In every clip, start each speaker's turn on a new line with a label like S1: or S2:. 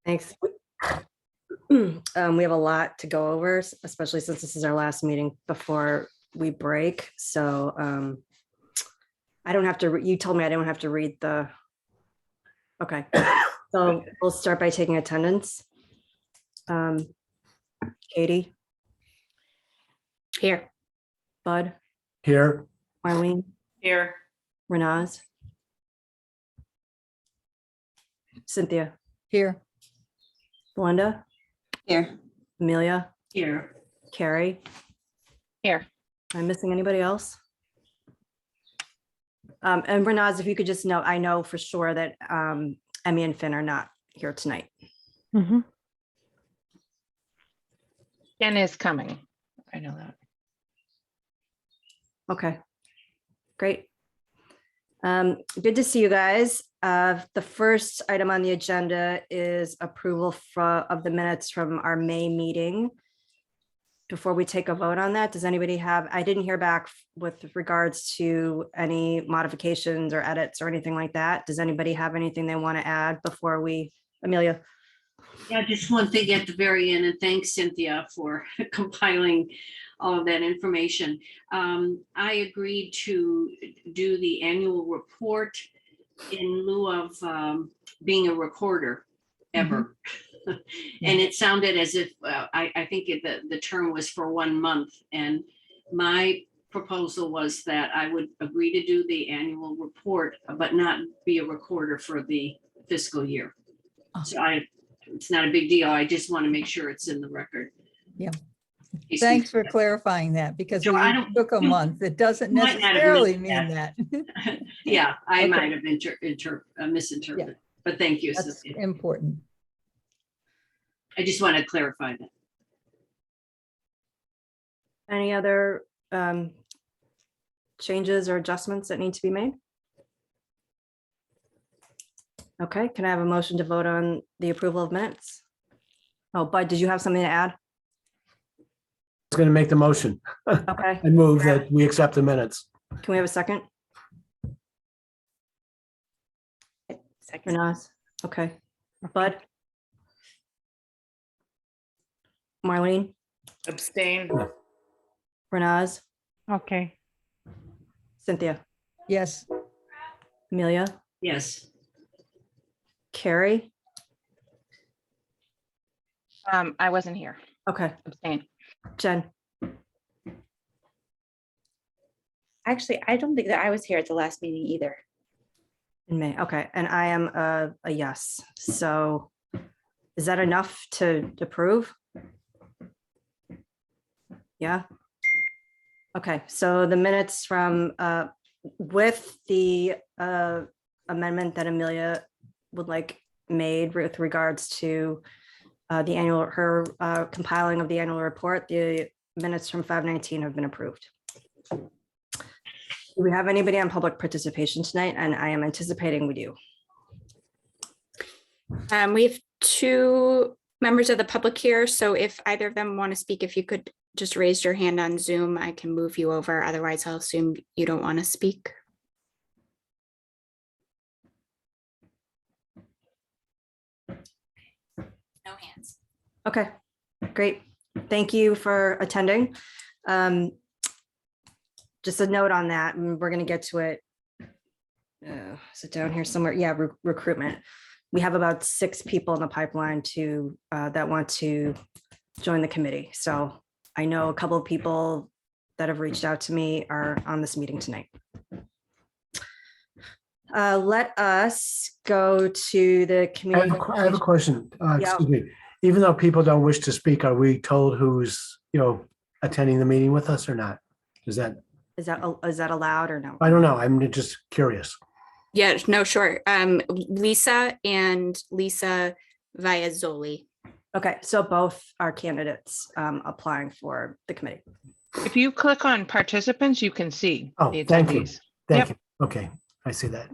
S1: Thanks. We have a lot to go over, especially since this is our last meeting before we break. So I don't have to, you told me I don't have to read the, okay. So we'll start by taking attendance. Katie?
S2: Here.
S1: Bud?
S3: Here.
S1: Marlene?
S2: Here.
S1: Renaz? Cynthia?
S4: Here.
S1: Belinda?
S2: Here.
S1: Amelia?
S2: Here.
S1: Carrie?
S2: Here.
S1: Am I missing anybody else? And Renaz, if you could just note, I know for sure that Emmy and Finn are not here tonight.
S4: Mm-hmm.
S2: Jen is coming. I know that.
S1: Okay, great. Good to see you guys. The first item on the agenda is approval of the minutes from our May meeting. Before we take a vote on that, does anybody have, I didn't hear back with regards to any modifications or edits or anything like that. Does anybody have anything they want to add before we, Amelia?
S5: Yeah, just one thing at the very end, and thanks Cynthia for compiling all of that information. I agreed to do the annual report in lieu of being a recorder ever. And it sounded as if I think the term was for 1 month, and my proposal was that I would agree to do the annual report, but not be a recorder for the fiscal year. So it's not a big deal. I just want to make sure it's in the record.
S4: Yeah. Thanks for clarifying that, because
S5: So
S4: it took a month. It doesn't
S5: might not have
S4: necessarily
S5: missed
S4: mean that.
S5: Yeah, I
S4: Okay.
S5: might have misinterpreted, but thank you.
S4: That's
S5: Cynthia.
S4: important.
S5: I just want to clarify that.
S1: Any other changes or adjustments that need to be made? Okay, can I have a motion to vote on the approval of minutes? Oh, Bud, did you have something to add?
S3: I was going to make the motion.
S1: Okay,
S3: I move that we accept the minutes.
S1: can we have a second? Renaz? Okay, Bud? Marlene?
S2: Abstain.
S1: Renaz?
S2: Okay.
S1: Cynthia?
S4: Yes.
S1: Amelia?
S5: Yes.
S1: Carrie?
S2: I wasn't here.
S1: Okay,
S2: Abstain.
S1: Jen?
S6: Actually, I don't think that I was here at the last meeting either.
S1: In May, okay, and I am a yes, so is that enough to approve? Yeah. Okay, so the minutes from with the amendment that Amelia would like made with regards to the annual, her compiling of the annual report, the minutes from 5/19 have been approved. Do we have anybody on public participation tonight? And I am anticipating we do.
S6: We have two members of the public here, so if either of them want to speak, if you could just raise your hand on Zoom, I can move you over. Otherwise, I'll assume you don't want to speak. No hands.
S1: Okay, great. Thank you for attending. Just a note on that, and we're going to get to it. Sit down here somewhere. Yeah, recruitment. We have about 6 people in the pipeline to that want to join the committee. So I know a couple of people that have reached out to me are on this meeting tonight. Let us go to the community.
S3: I have a question.
S1: Yeah.
S3: Excuse me. Even though people don't wish to speak, are we told who's, attending the meeting with us or not? Is that
S1: allowed or no?
S3: I don't know. I'm just curious.
S6: Yeah, no, sure. Lisa and Lisa Viazzoli.
S1: Okay, so both are candidates applying for the committee.
S7: If you click on participants, you can see.
S3: Oh,
S7: the
S3: thank you.
S7: attendees.
S3: Thank
S7: Yep.
S3: you. Okay, I see that.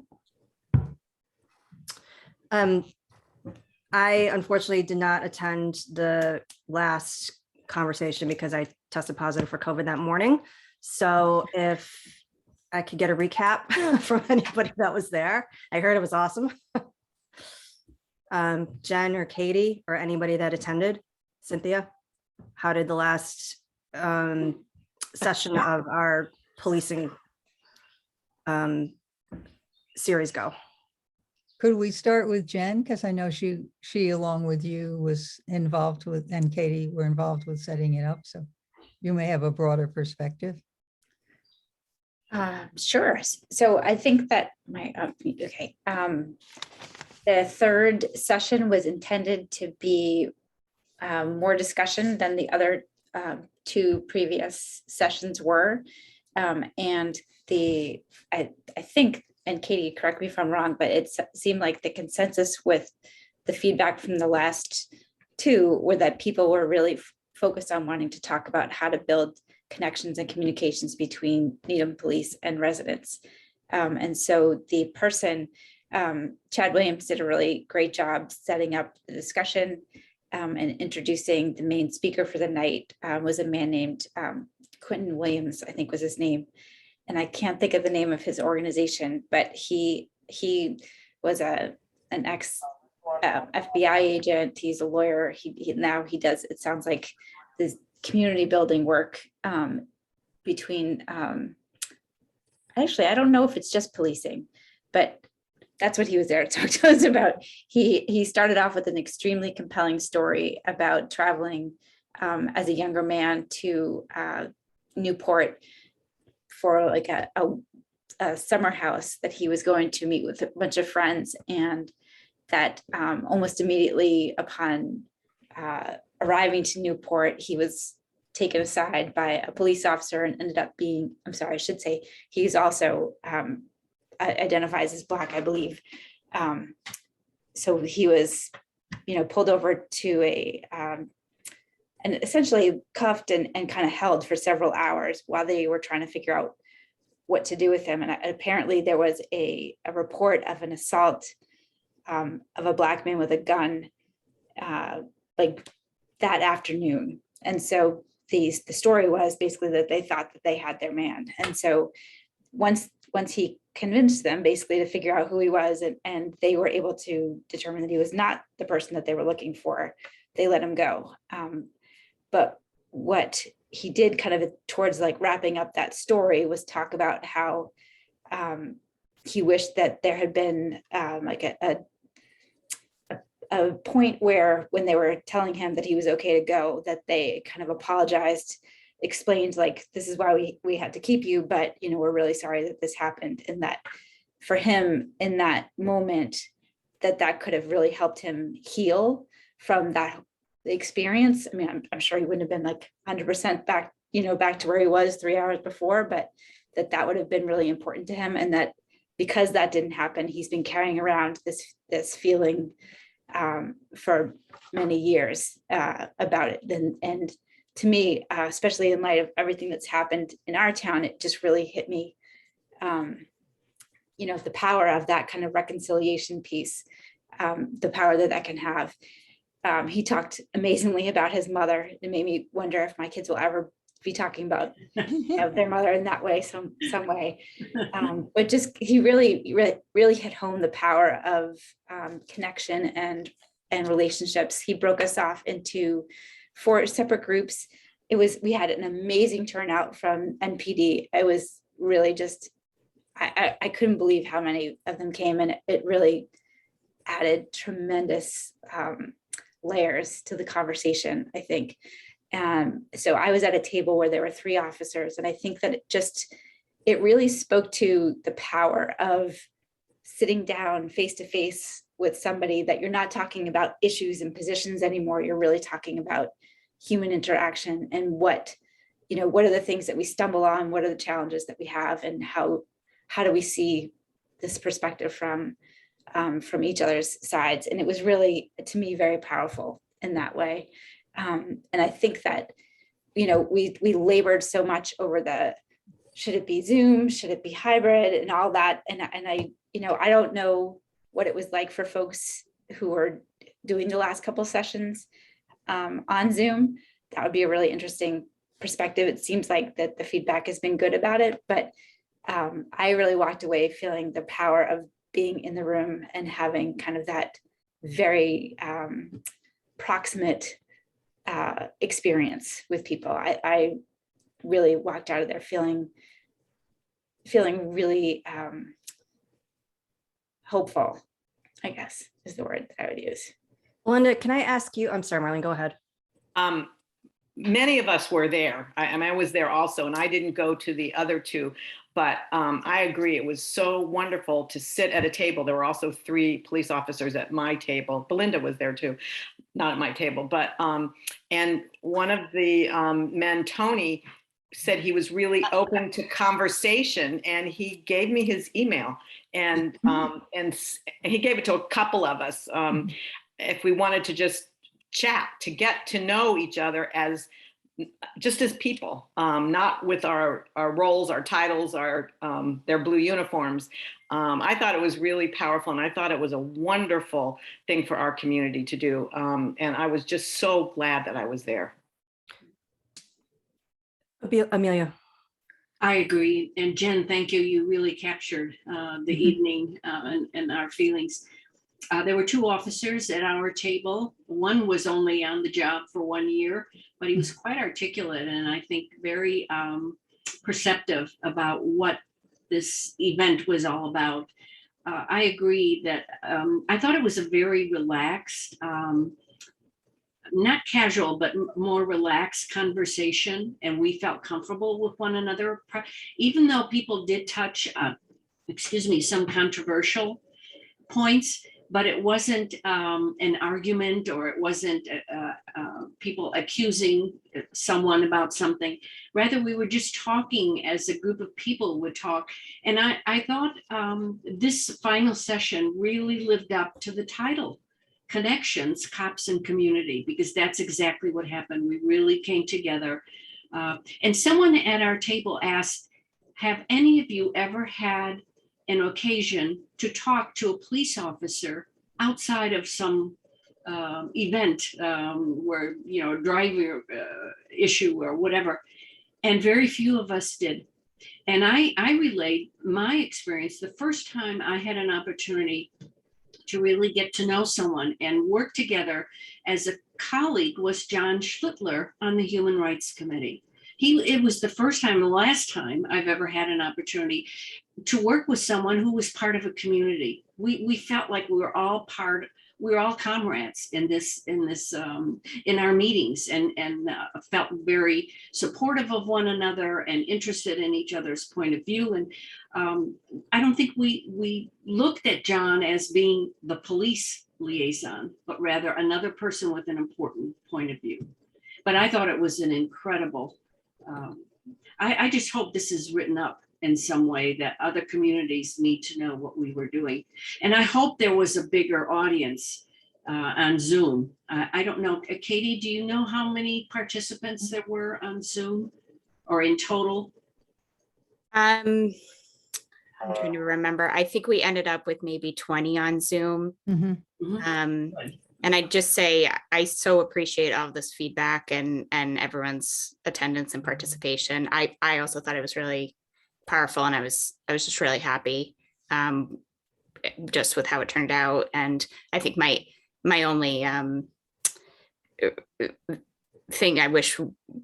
S1: I unfortunately did not attend the last conversation because I tested positive for COVID that morning. So if I could get a recap from anybody that was there, I heard it was awesome. Jen or Katie or anybody that attended? Cynthia, how did the last session of our policing series go?
S4: Could we start with Jen? Because I know she along with you was involved with, and Katie were involved with setting it up. So you may have a broader perspective.
S8: Sure. So I think that the third session was intended to be more discussion than the other two previous sessions were. And I think, and Katie, correct me if I'm wrong, but it seemed like the consensus with the feedback from the last two were that people were really focused on wanting to talk about how to build connections and communications between Needham Police and residents. And so the person, Chad Williams, did a really great job setting up the discussion and introducing the main speaker for the night. Was a man named Quentin Williams, I think was his name. And I can't think of the name of his organization, but he was an ex FBI agent. He's a lawyer. He now does, it sounds like, this community building work between, actually, I don't know if it's just policing, but that's what he was there to talk to us about. He started off with an extremely compelling story about traveling as a younger man to Newport for like a summer house that he was going to meet with a bunch of friends, and that almost immediately upon arriving to Newport, he was taken aside by a police officer and ended up being, I'm sorry, I should say, he's also identifies as Black, I believe. So he was, pulled over to and essentially cuffed and kind of held for several hours while they were trying to figure out what to do with him. And apparently there was a report of an assault of a Black man with a gun like that afternoon. And so the story was basically that they thought that they had their man. And so once he convinced them basically to figure out who he was, and they were able to determine that he was not the person that they were looking for, they let him go. But what he did kind of towards like wrapping up that story was talk about how he wished that there had been like a point where when they were telling him that he was okay to go, that they kind of apologized, explained like, this is why we had to keep you, but we're really sorry that this happened. And that for him in that moment, that could have really helped him heal from that experience. I mean, I'm sure he wouldn't have been like 100% back, back to where he was 3 hours before, but that would have been really important to him. And that because that didn't happen, he's been carrying around this feeling for many years about it. And to me, especially in light of everything that's happened in our town, it just really hit me, the power of that kind of reconciliation piece, the power that can have. He talked amazingly about his mother. It made me wonder if my kids will ever be talking about their mother in that way, some way. But just he really hit home the power of connection and relationships. He broke us off into 4 separate groups. We had an amazing turnout from NPD. It was really just, I couldn't believe how many of them came, and it really added tremendous layers to the conversation, I think. So I was at a table where there were 3 officers, and I think that it really spoke to the power of sitting down face to face with somebody, that you're not talking about issues and positions anymore. You're really talking about human interaction and what are the things that we stumble on, what are the challenges that we have, and how do we see this perspective from each other's sides. And it was really, to me, very powerful in that way. And I think that, we labored so much over should it be Zoom, should it be hybrid and all that. And I don't know what it was like for folks who were doing the last couple sessions on Zoom. That would be a really interesting perspective. It seems like that the feedback has been good about it, but I really walked away feeling the power of being in the room and having kind of that very proximate experience with people. I really walked out of there feeling really hopeful, I guess is the word that I would use.
S1: Linda, can I ask you, I'm sorry, Marlene, go ahead.
S9: Many of us were there, and I was there also, and I didn't go to the other two, but I agree. It was so wonderful to sit at a table. There were also 3 police officers at my table. Belinda was there too, not at my table, but and one of the men, Tony, said he was really open to conversation, and he gave me his email, and he gave it to a couple of us if we wanted to just chat, to get to know each other as just as people, not with our roles, our titles, their blue uniforms. I thought it was really powerful, and I thought it was a wonderful thing for our community to do. And I was just so glad that I was there.
S1: Amelia.
S5: I agree. And Jen, thank you. You really captured the evening and our feelings. There were 2 officers at our table. One was only on the job for 1 year, but he was quite articulate and I think very perceptive about what this event was all about. I agree that I thought it was a very relaxed, not casual, but more relaxed conversation. And we felt comfortable with one another, even though people did touch, some controversial points, but it wasn't an argument, or it wasn't people accusing someone about something. Rather, we were just talking as a group of people would talk. And I thought this final session really lived up to the title, Connections, Cops and Community, because that's exactly what happened. We really came together. And someone at our table asked, have any of you ever had an occasion to talk to a police officer outside of some event where, a driver issue or whatever? And very few of us did. And I relayed my experience. The first time I had an opportunity to really get to know someone and work together as a colleague was John Schlittler on the Human Rights Committee. It was the first time, the last time I've ever had an opportunity to work with someone who was part of a community. We felt like we were all comrades in our meetings, and felt very supportive of one another and interested in each other's point of view. And I don't think we looked at John as being the police liaison, but rather another person with an important point of view. But I thought it was an incredible, I just hope this is written up in some way that other communities need to know what we were doing. And I hope there was a bigger audience on Zoom. I don't know, Katie, do you know how many participants there were on Zoom or in total?
S6: I'm trying to remember. I think we ended up with maybe 20 on Zoom. And I'd just say, I so appreciate all of this feedback and everyone's attendance and participation. I also thought it was really powerful, and I was just really happy just with how it turned out. And I think my only thing I wish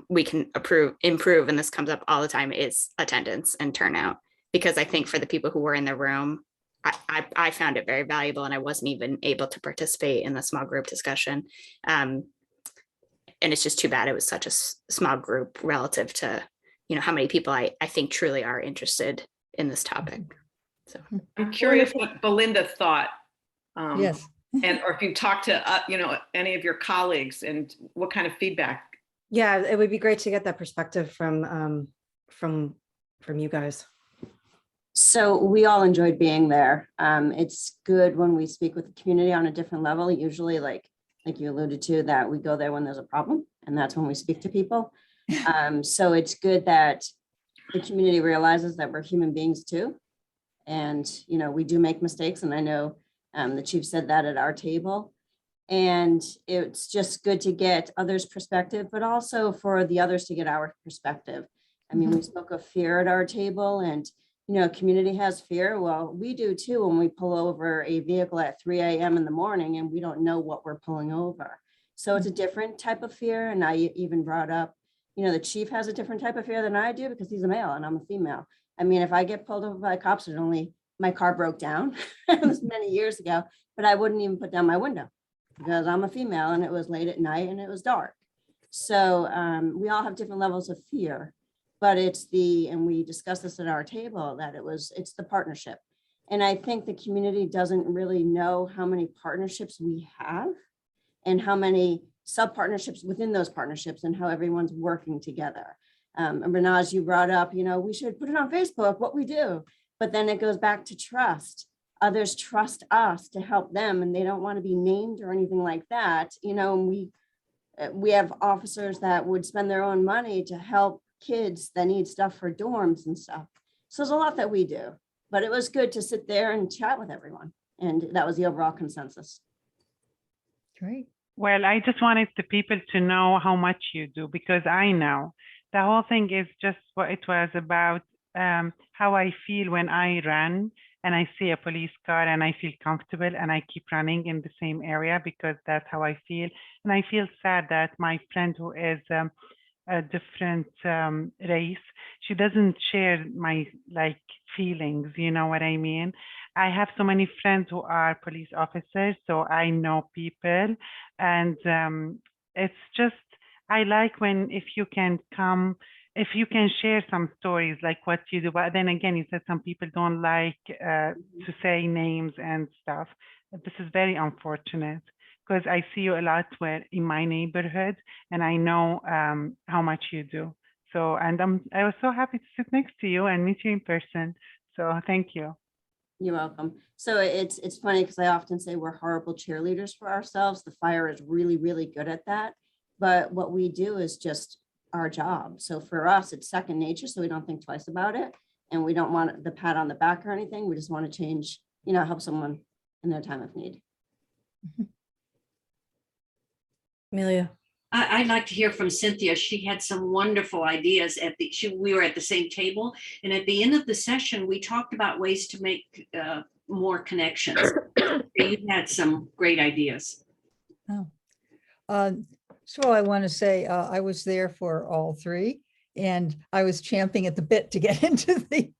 S6: we can improve, and this comes up all the time, is attendance and turnout, because I think for the people who were in the room, I found it very valuable, and I wasn't even able to participate in the small group discussion. And it's just too bad it was such a small group relative to, how many people I think truly are interested in this topic. So
S9: I'm curious what Belinda thought.
S4: Yes.
S9: Or if you talked to, any of your colleagues, and what kind of feedback.
S1: Yeah, it would be great to get that perspective from you guys.
S10: So we all enjoyed being there. It's good when we speak with the community on a different level. Usually, like you alluded to, that we go there when there's a problem, and that's when we speak to people. So it's good that the community realizes that we're human beings too. And, we do make mistakes. And I know the chief said that at our table. And it's just good to get others' perspective, but also for the others to get our perspective. I mean, we spoke of fear at our table, and community has fear. Well, we do too when we pull over a vehicle at 3 a.m. in the morning and we don't know what we're pulling over. So it's a different type of fear. And I even brought up, the chief has a different type of fear than I do because he's a male and I'm a female. I mean, if I get pulled over by cops, my car broke down. It was many years ago, but I wouldn't even put down my window because I'm a female and it was late at night and it was dark. So we all have different levels of fear. But and we discussed this at our table, that it's the partnership. And I think the community doesn't really know how many partnerships we have and how many sub-partnerships within those partnerships and how everyone's working together. And Renaz, you brought up, we should put it on Facebook, what we do, but then it goes back to trust. Others trust us to help them and they don't want to be named or anything like that. And we have officers that would spend their own money to help kids that need stuff for dorms and stuff. So there's a lot that we do, but it was good to sit there and chat with everyone. And that was the overall consensus.
S4: Great.
S11: Well, I just wanted the people to know how much you do, because I know the whole thing is just what it was about, how I feel when I run and I see a police car and I feel comfortable and I keep running in the same area because that's how I feel. And I feel sad that my friend who is a different race, she doesn't share my feelings, you know what I mean? I have so many friends who are police officers, so I know people, and it's just, I like if you can share some stories like what you do, but then again, you said some people don't like to say names and stuff. This is very unfortunate, because I see you a lot in my neighborhood, and I know how much you do. So, and I was so happy to sit next to you and meet you in person. So thank you.
S10: You're welcome. So it's funny because I often say we're horrible cheerleaders for ourselves. The fire is really, really good at that. But what we do is just our job. So for us, it's second nature. So we don't think twice about it. And we don't want the pat on the back or anything. We just want to change, help someone in their time of need.
S1: Amelia.
S5: I'd like to hear from Cynthia. She had some wonderful ideas we were at the same table. And at the end of the session, we talked about ways to make more connections. You had some great ideas.
S4: So I want to say I was there for all three, and I was champing at the bit to get into the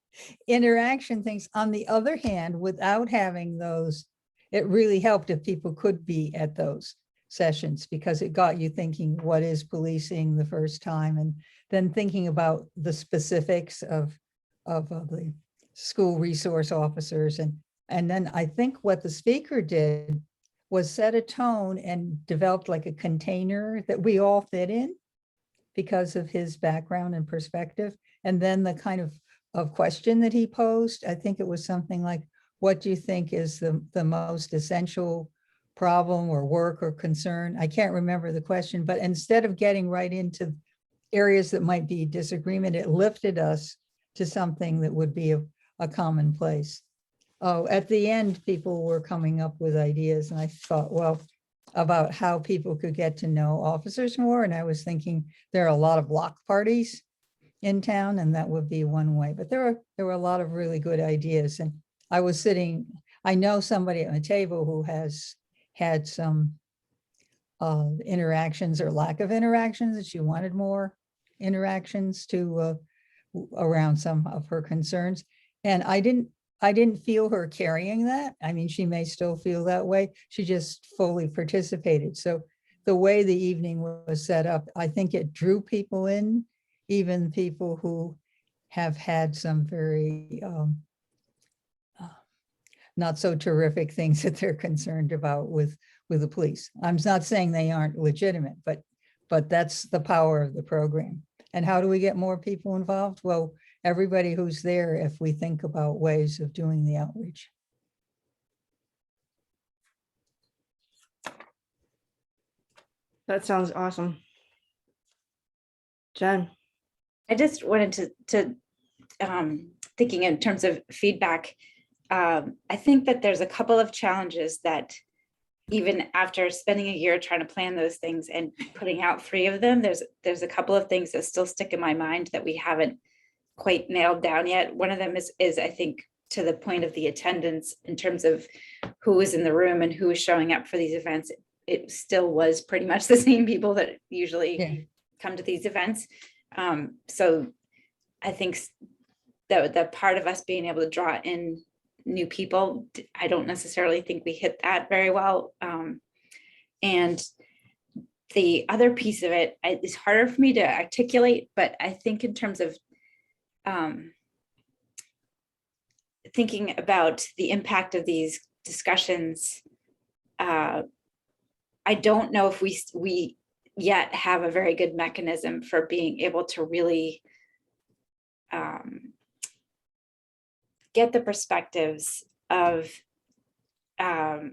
S4: interaction things. On the other hand, without having those, it really helped if people could be at those sessions, because it got you thinking, what is policing the first time, and then thinking about the specifics of the school resource officers. And then I think what the speaker did was set a tone and developed like a container that we all fit in because of his background and perspective. And then the kind of question that he posed, I think it was something like, what do you think is the most essential problem or work or concern? I can't remember the question, but instead of getting right into areas that might be disagreement, it lifted us to something that would be a common place. Oh, at the end, people were coming up with ideas, and I thought, well, about how people could get to know officers more. And I was thinking there are a lot of block parties in town, and that would be one way. But there were a lot of really good ideas. And I was I know somebody at my table who has had some interactions or lack of interactions, that she wanted more interactions around some of her concerns. And I didn't feel her carrying that. I mean, she may still feel that way. She just fully participated. So the way the evening was set up, I think it drew people in, even people who have had some very not so terrific things that they're concerned about with the police. I'm not saying they aren't legitimate, but that's the power of the program. And how do we get more people involved? Well, everybody who's there, if we think about ways of doing the outreach.
S1: That sounds awesome. Jen.
S8: I just wanted to thinking in terms of feedback, I think that there's a couple of challenges that even after spending a year trying to plan those things and putting out 3 of them, there's a couple of things that still stick in my mind that we haven't quite nailed down yet. One of them is I think to the point of the attendance in terms of who was in the room and who was showing up for these events. It still was pretty much the same people that usually come to these events. So I think that part of us being able to draw in new people, I don't necessarily think we hit that very well. And the other piece of it is harder for me to articulate, but I think in terms of thinking about the impact of these discussions, I don't know if we yet have a very good mechanism for being able to really get the perspectives of, I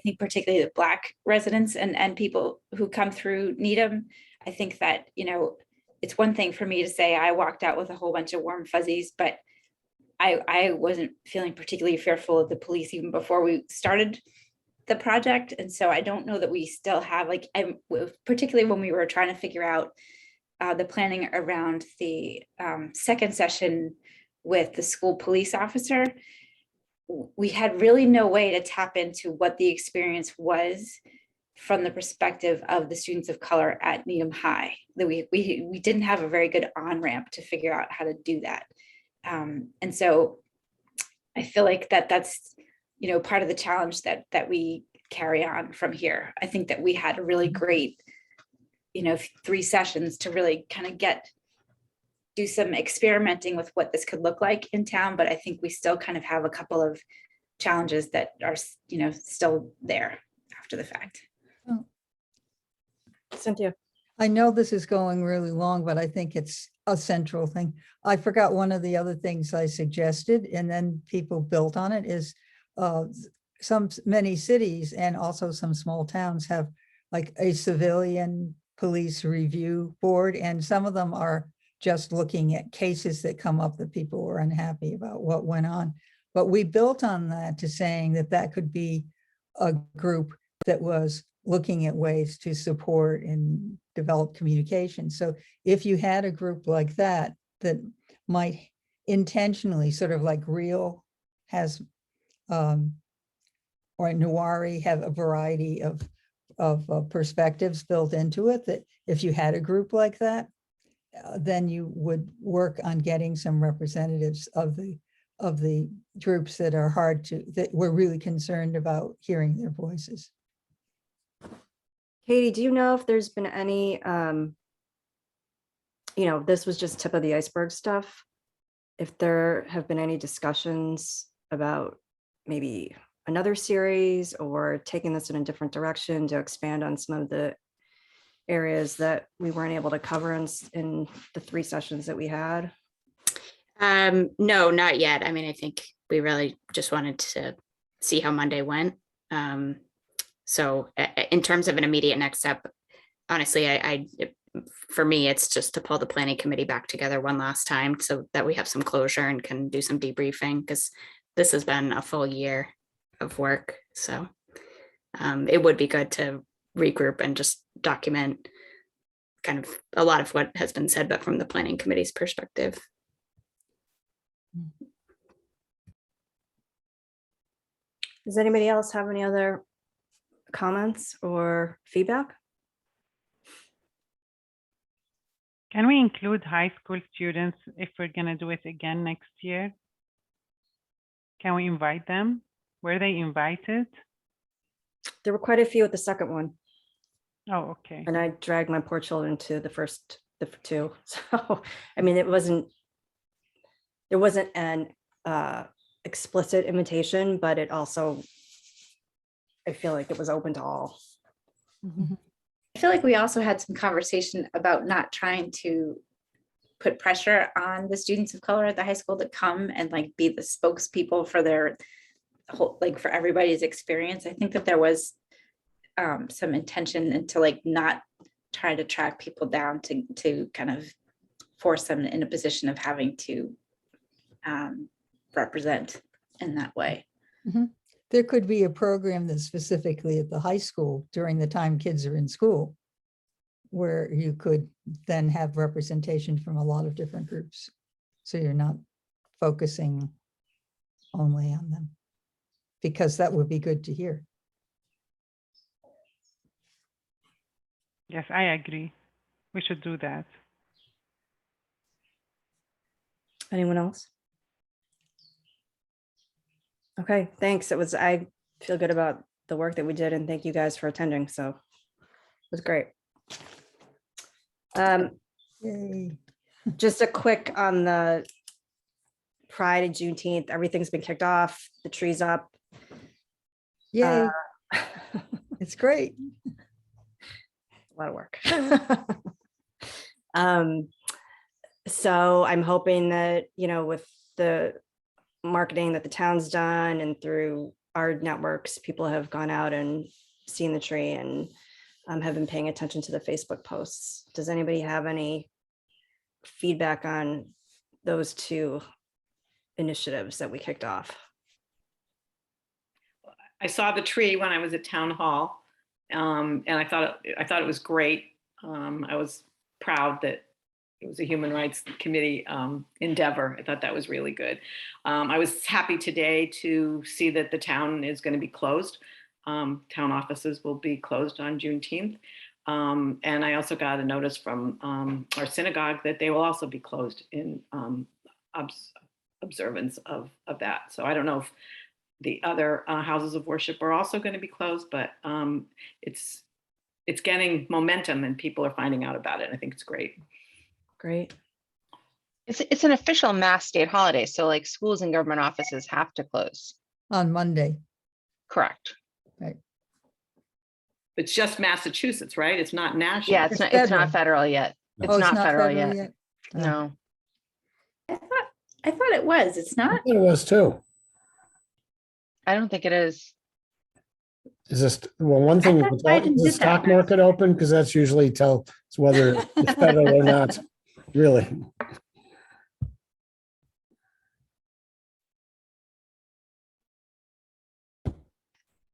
S8: think particularly the Black residents and people who come through Needham. I think that, it's one thing for me to say I walked out with a whole bunch of warm fuzzies, but I wasn't feeling particularly fearful of the police even before we started the project. And so I don't know that we still have, particularly when we were trying to figure out the planning around the second session with the school police officer, we had really no way to tap into what the experience was from the perspective of the students of color at Needham High. That we didn't have a very good on-ramp to figure out how to do that. And so I feel like that's, part of the challenge that we carry on from here. I think that we had a really great, 3 sessions to really kind of do some experimenting with what this could look like in town, but I think we still kind of have a couple of challenges that are, still there after the fact.
S1: Cynthia.
S4: I know this is going really long, but I think it's a central thing. I forgot one of the other things I suggested, and then people built on it, is many cities and also some small towns have like a civilian police review board, and some of them are just looking at cases that come up that people were unhappy about what went on. But we built on that to saying that could be a group that was looking at ways to support and develop communication. So if you had a group like that might intentionally, sort of like Real has, or Nuwari have a variety of perspectives built into it, that if you had a group like that, then you would work on getting some representatives of the groups that we're really concerned about hearing their voices.
S1: Katie, do you know if there's been any, this was just tip of the iceberg stuff, if there have been any discussions about maybe another series or taking this in a different direction to expand on some of the areas that we weren't able to cover in the 3 sessions that we had?
S6: No, not yet. I mean, I think we really just wanted to see how Monday went. So in terms of an immediate next step, honestly, for me, it's just to pull the planning committee back together one last time so that we have some closure and can do some debriefing, because this has been a full year of work. So it would be good to regroup and just document kind of a lot of what has been said, but from the planning committee's perspective.
S1: Does anybody else have any other comments or feedback?
S11: Can we include high school students if we're going to do it again next year? Can we invite them? Were they invited?
S1: There were quite a few at the second one.
S11: Oh, okay.
S1: And I dragged my poor children to the 2. So, I mean, there wasn't an explicit invitation, but it also, I feel like it was open to all.
S4: Mm-hmm.
S8: I feel like we also had some conversation about not trying to put pressure on the students of color at the high school to come and be the spokespeople for their whole, for everybody's experience. I think that there was some intention into not try to track people down to kind of force them in a position of having to represent in that way.
S4: Mm-hmm. There could be a program that's specifically at the high school during the time kids are in school where you could then have representation from a lot of different groups. So you're not focusing only on them, because that would be good to hear.
S11: Yes, I agree. We should do that.
S1: Anyone else? Okay, thanks. I feel good about the work that we did, and thank you guys for attending. So it was great.
S4: Yay.
S1: Just a quick on the Pride and Juneteenth, everything's been kicked off, the tree's up.
S4: Yay, it's great.
S1: A lot of work. So I'm hoping that, with the marketing that the town's done and through our networks, people have gone out and seen the tree and have been paying attention to the Facebook posts. Does anybody have any feedback on those two initiatives that we kicked off?
S9: I saw the tree when I was at town hall, and I thought it was great. I was proud that it was a Human Rights Committee endeavor. I thought that was really good. I was happy today to see that the town is going to be closed. Town offices will be closed on Juneteenth. And I also got a notice from our synagogue that they will also be closed in observance of that. So I don't know if the other houses of worship are also going to be closed, but it's getting momentum and people are finding out about it. I think it's great.
S1: Great.
S2: It's an official mass state holiday, so like schools and government offices have to close.
S4: On Monday.
S2: Correct.
S4: Right.
S9: It's just Massachusetts, right? It's not national.
S2: Yeah,
S4: It's
S2: it's not federal yet. It's
S4: Oh,
S2: not federal yet.
S4: Oh.
S2: No.
S8: I thought it was. It's not.
S3: It was too.
S2: I don't think it is.
S3: Is this, well, one thing,
S8: thought Biden
S3: is the
S8: did
S3: stock
S8: that.
S3: market open? Because that's usually tells whether it's federal or not, really.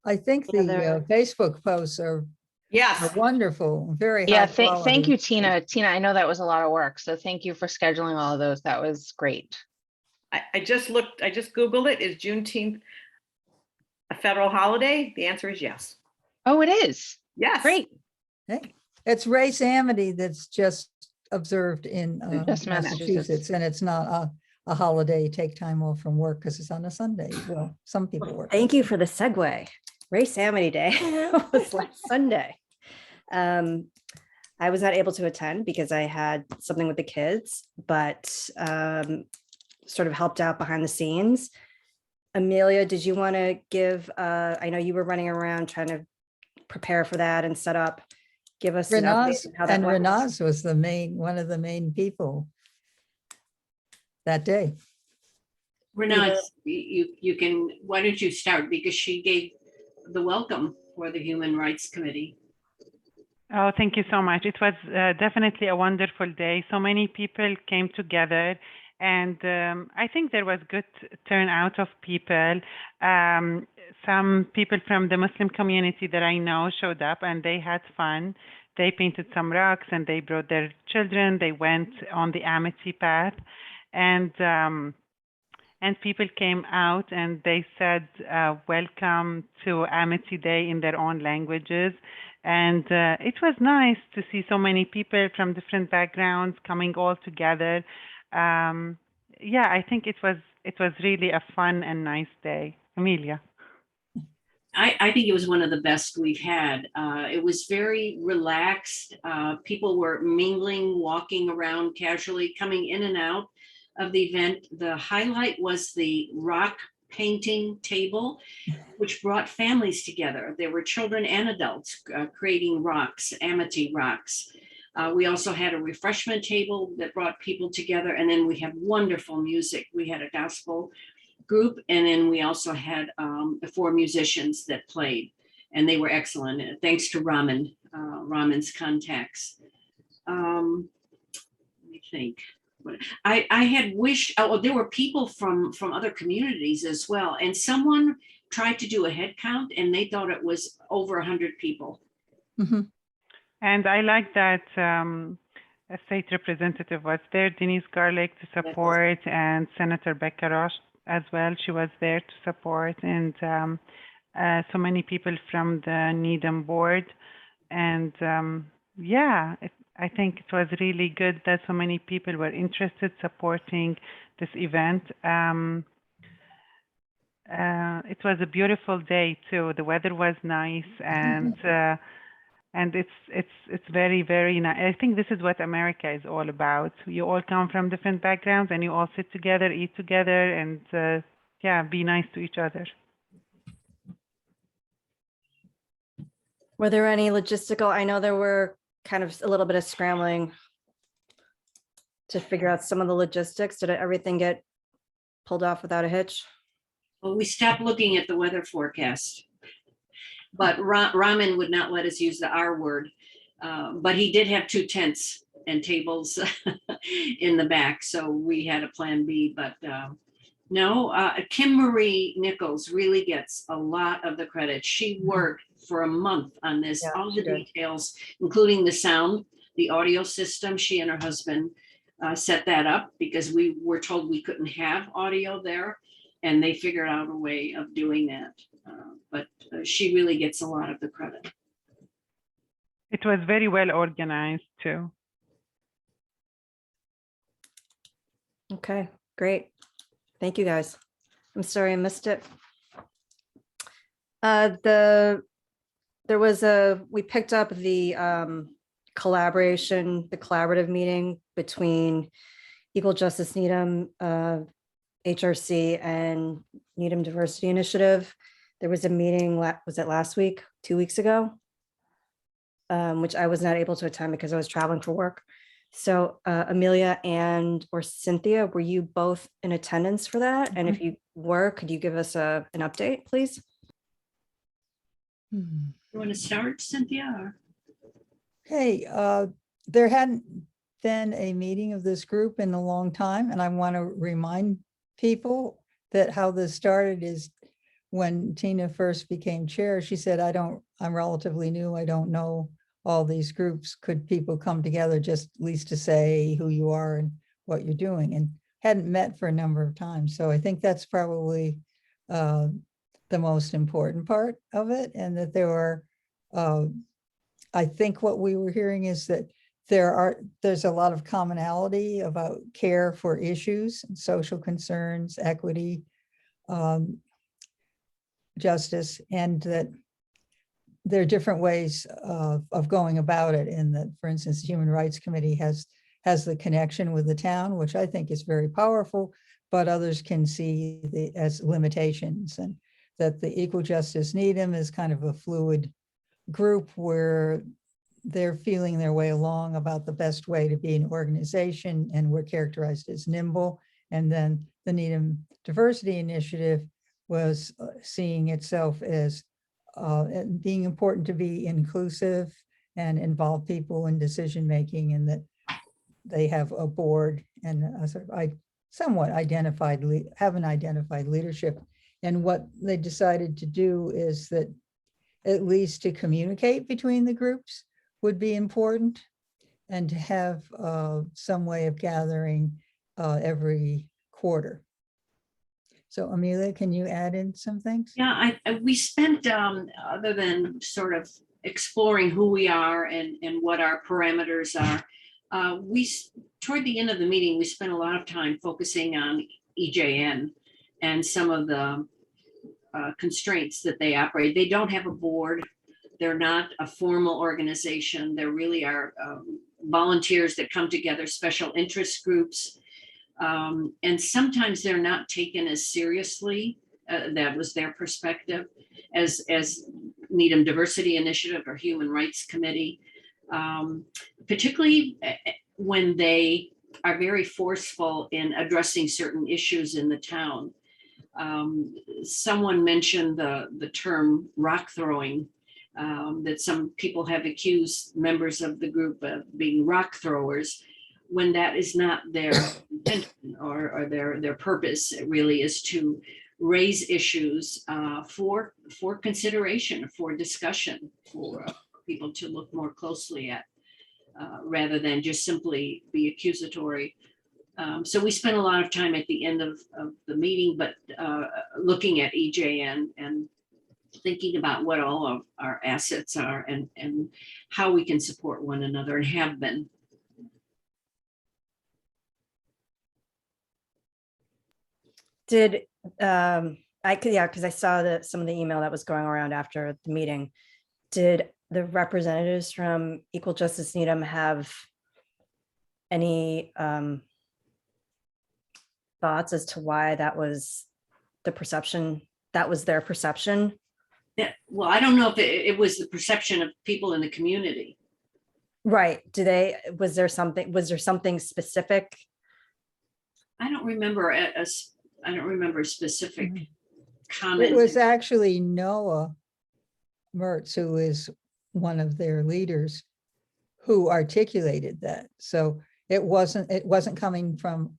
S4: I think
S1: Yeah,
S4: the Facebook posts are
S9: Yes.
S4: wonderful, very
S2: Yeah,
S4: high
S2: thank
S4: quality.
S2: you, Tina. Tina, I know that was a lot of work, so thank you for scheduling all of those. That was great.
S9: I just Googled it. Is Juneteenth a federal holiday? The answer is yes.
S2: Oh, it is.
S9: Yes.
S2: Great.
S4: Hey, it's race amity that's just observed in
S2: Just
S4: Massachusetts, and it's not a holiday, take time off from work because it's on a Sunday. Well, some people work.
S1: Thank you for the segue. Race Amity Day was last Sunday. I was not able to attend because I had something with the kids, but sort of helped out behind the scenes. Amelia, did you want to give, I know you were running around trying to prepare for that and set up, give us an update on how that went.
S4: Renaz was one of the main people that day.
S5: Renee, you can, why don't you start? Because she gave the welcome for the Human Rights Committee.
S11: Oh, thank you so much. It was definitely a wonderful day. So many people came together, and I think there was good turnout of people. Some people from the Muslim community that I know showed up, and they had fun. They painted some rocks, and they brought their children. They went on the Amity path, and people came out and they said, welcome to Amity Day in their own languages. And it was nice to see so many people from different backgrounds coming all together. Yeah, I think it was really a fun and nice day. Amelia.
S5: I think it was one of the best we've had. It was very relaxed. People were mingling, walking around casually, coming in and out of the event. The highlight was the rock painting table, which brought families together. There were children and adults creating rocks, Amity rocks. We also had a refreshment table that brought people together. And then we had wonderful music. We had a gospel group, and then we also had the 4 musicians that played, and they were excellent. Thanks to Raman's contacts. Let me think. I had wished, there were people from other communities as well, and someone tried to do a head count, and they thought it was over 100 people.
S4: Mm-hmm.
S11: And I like that a state representative was there, Denise Garlick, to support, and Senator Becca Ross as well. She was there to support, and so many people from the Needham board. And yeah, I think it was really good that so many people were interested supporting this event. It was a beautiful day too. The weather was nice, and it's very, very nice. I think this is what America is all about. You all come from different backgrounds, and you all sit together, eat together, and yeah, be nice to each other.
S1: Were there any logistical? I know there were kind of a little bit of scrambling to figure out some of the logistics. Did everything get pulled off without a hitch?
S5: Well, we stopped looking at the weather forecast, but Raman would not let us use the R word. But he did have 2 tents and tables in the back, so we had a plan B. But no, Kim Marie Nichols really gets a lot of the credit. She worked for a month on this,
S1: Yeah,
S5: all
S1: she
S5: the
S1: did.
S5: details, including the sound, the audio system. She and her husband set that up because we were told we couldn't have audio there, and they figured out a way of doing that. But she really gets a lot of the credit.
S11: It was very well organized too.
S1: Okay, great. Thank you, guys. I'm sorry I missed it. We picked up the collaborative meeting between Equal Justice Needham, HRC, and Needham Diversity Initiative. There was a meeting, was it last week, 2 weeks ago? Which I was not able to attend because I was traveling for work. So Amelia or Cynthia, were you both in attendance for that? And if you were, could you give us an update, please?
S5: You want to start, Cynthia? Or?
S4: Okay, there hadn't been a meeting of this group in a long time, and I want to remind people that how this started is when Tina first became chair. She said, I'm relatively new, I don't know all these groups. Could people come together just at least to say who you are and what you're doing? And hadn't met for a number of times. So I think that's probably the most important part of it. And that there are, I think what we were hearing is that there's a lot of commonality about care for issues, social concerns, equity, justice, and that there are different ways of going about it. And that, for instance, the Human Rights Committee has the connection with the town, which I think is very powerful, but others can see as limitations. And that the Equal Justice Needham is kind of a fluid group where they're feeling their way along about the best way to be an organization, and we're characterized as nimble. And then the Needham Diversity Initiative was seeing itself as being important to be inclusive and involve people in decision making, and that they have a board and a sort of somewhat have an identified leadership. And what they decided to do is that at least to communicate between the groups would be important, and to have some way of gathering every quarter. So Amelia, can you add in some things?
S5: Yeah, we spent, other than sort of exploring who we are and what our parameters are, toward the end of the meeting, we spent a lot of time focusing on EJN and some of the constraints that they operate. They don't have a board. They're not a formal organization. There really are volunteers that come together, special interest groups. And sometimes they're not taken as seriously, that was their perspective, as Needham Diversity Initiative or Human Rights Committee, particularly when they are very forceful in addressing certain issues in the town. Someone mentioned the term rock throwing, that some people have accused members of the group of being rock throwers, when that is not their intention or their purpose. It really is to raise issues for consideration, for discussion, for people to look more closely at, rather than just simply be accusatory. So we spent a lot of time at the end of the meeting, but looking at EJN and thinking about what all of our assets are and how we can support one another and have been.
S1: Did, because I saw that some of the email that was going around after the meeting. Did the representatives from Equal Justice Needham have any thoughts as to why that was the perception, that was their perception?
S5: Yeah, well, I don't know if it was the perception of people in the community.
S1: Right. Was there something specific?
S5: I don't remember a specific
S4: It
S5: comment.
S4: was actually Noah Mertz, who is one of their leaders, who articulated that. So it wasn't coming from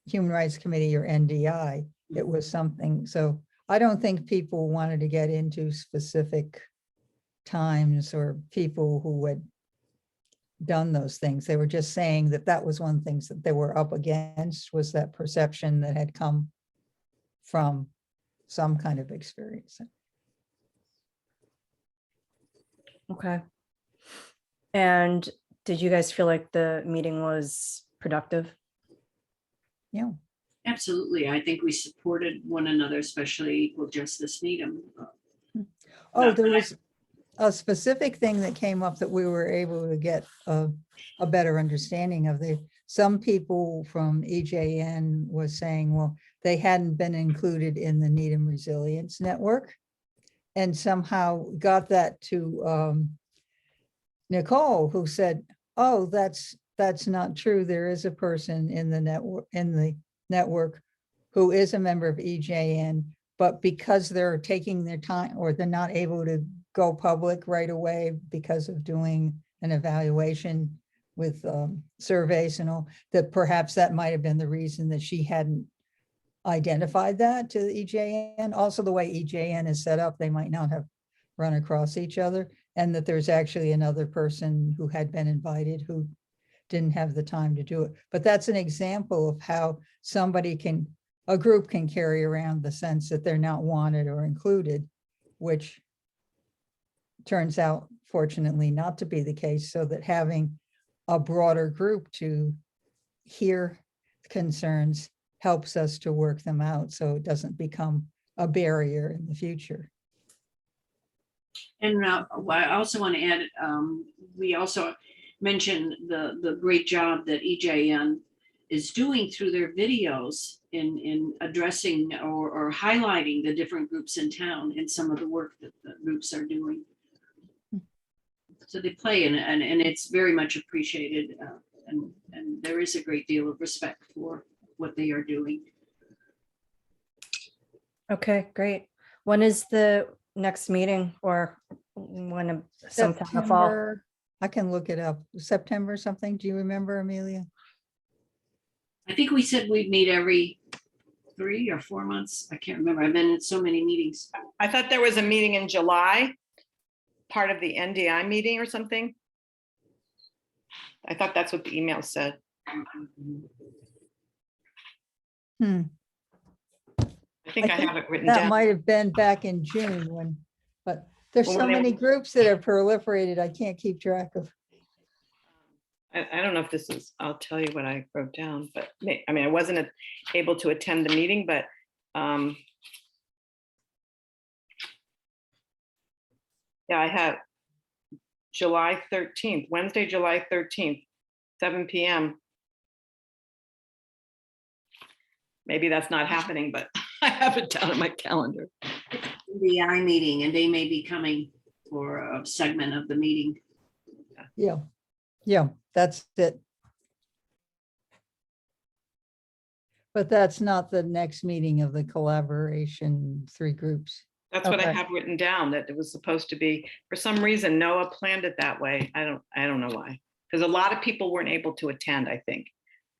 S4: Human Rights Committee or NDI. It was something. So I don't think people wanted to get into specific times or people who had done those things. They were just saying that that was one of the things that they were up against, was that perception that had come from some kind of experience.
S1: Okay. And did you guys feel like the meeting was productive?
S4: Yeah.
S5: Absolutely. I think we supported one another, especially Equal Justice Needham.
S4: Oh, there was a specific thing that came up that we were able to get a better understanding of. Some people from EJN was saying, well, they hadn't been included in the Needham Resilience Network, and somehow got that to Nicole, who said, oh, that's not true. There is a person in the network who is a member of EJN, but because they're taking their time, or they're not able to go public right away because of doing an evaluation with surveys and all, that perhaps that might have been the reason that she hadn't identified that to the EJN. Also, the way EJN is set up, they might not have run across each other, and that there's actually another person who had been invited who didn't have the time to do it. But that's an example of how a group can carry around the sense that they're not wanted or included, which turns out, fortunately, not to be the case, so that having a broader group to hear concerns helps us to work them out, so it doesn't become a barrier in the future.
S5: And I also want to add, we also mentioned the great job that EJN is doing through their videos in addressing or highlighting the different groups in town and some of the work that the groups are doing. So they play and it's very much appreciated, and there is a great deal of respect for what they are doing.
S1: Okay, great. When is the next meeting, or when sometime in the fall?
S4: September, I can look it up. September something. Do you remember, Amelia?
S5: I think we said we'd meet every 3 or 4 months. I can't remember. I've been in so many meetings.
S9: I thought there was a meeting in July, part of the NDI meeting or something. I thought that's what the email said. I think I have it written
S4: That
S9: down.
S4: might have been back in June but there's
S9: Well,
S4: so
S9: when they-
S4: many groups that have proliferated, I can't keep track of.
S9: I don't know if this is, I'll tell you what I wrote down, but I mean, I wasn't able to attend the meeting, but yeah, I have July 13th, Wednesday, July 13th, 7 p.m. Maybe that's not happening, but I have it down on my calendar.
S5: The I meeting, and they may be coming for a segment of the meeting.
S4: Yeah, that's it. But that's not the next meeting of the collaboration 3 groups.
S9: That's what I
S1: Okay.
S9: have written down, that it was supposed to be. For some reason, Noah planned it that way. I don't know why. Because a lot of people weren't able to attend, I think,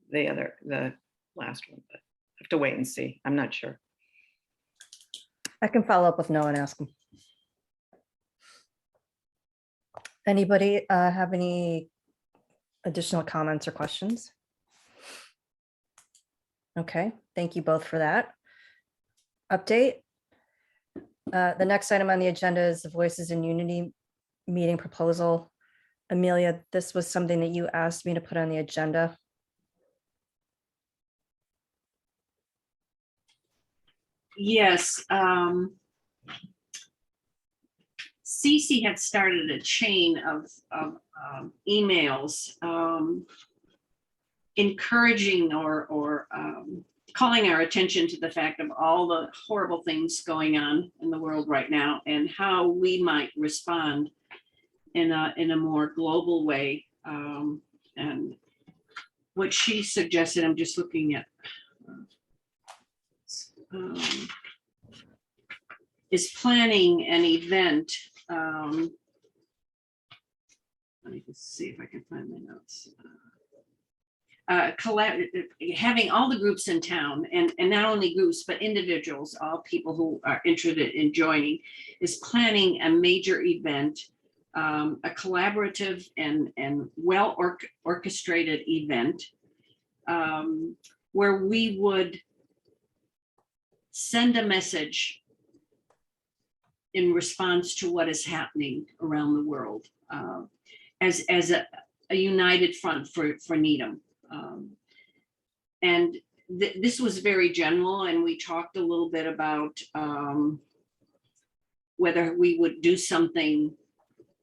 S9: the last one, but I have to wait and see. I'm not sure.
S1: I can follow up with Noah and ask him. Anybody have any additional comments or questions? Okay, thank you both for that update. The next item on the agenda is the Voices in Unity meeting proposal. Amelia, this was something that you asked me to put on the agenda.
S5: Yes. Cece had started a chain of emails encouraging or calling our attention to the fact of all the horrible things going on in the world right now and how we might respond in a more global way. And what she suggested, I'm just looking at, is planning an event. Let me just see if I can find my notes. Having all the groups in town, and not only groups, but individuals, all people who are interested in joining, is planning a major event, a collaborative and well orchestrated event, where we would send a message in response to what is happening around the world, as a united front for Needham. And this was very general, and we talked a little bit about whether we would do something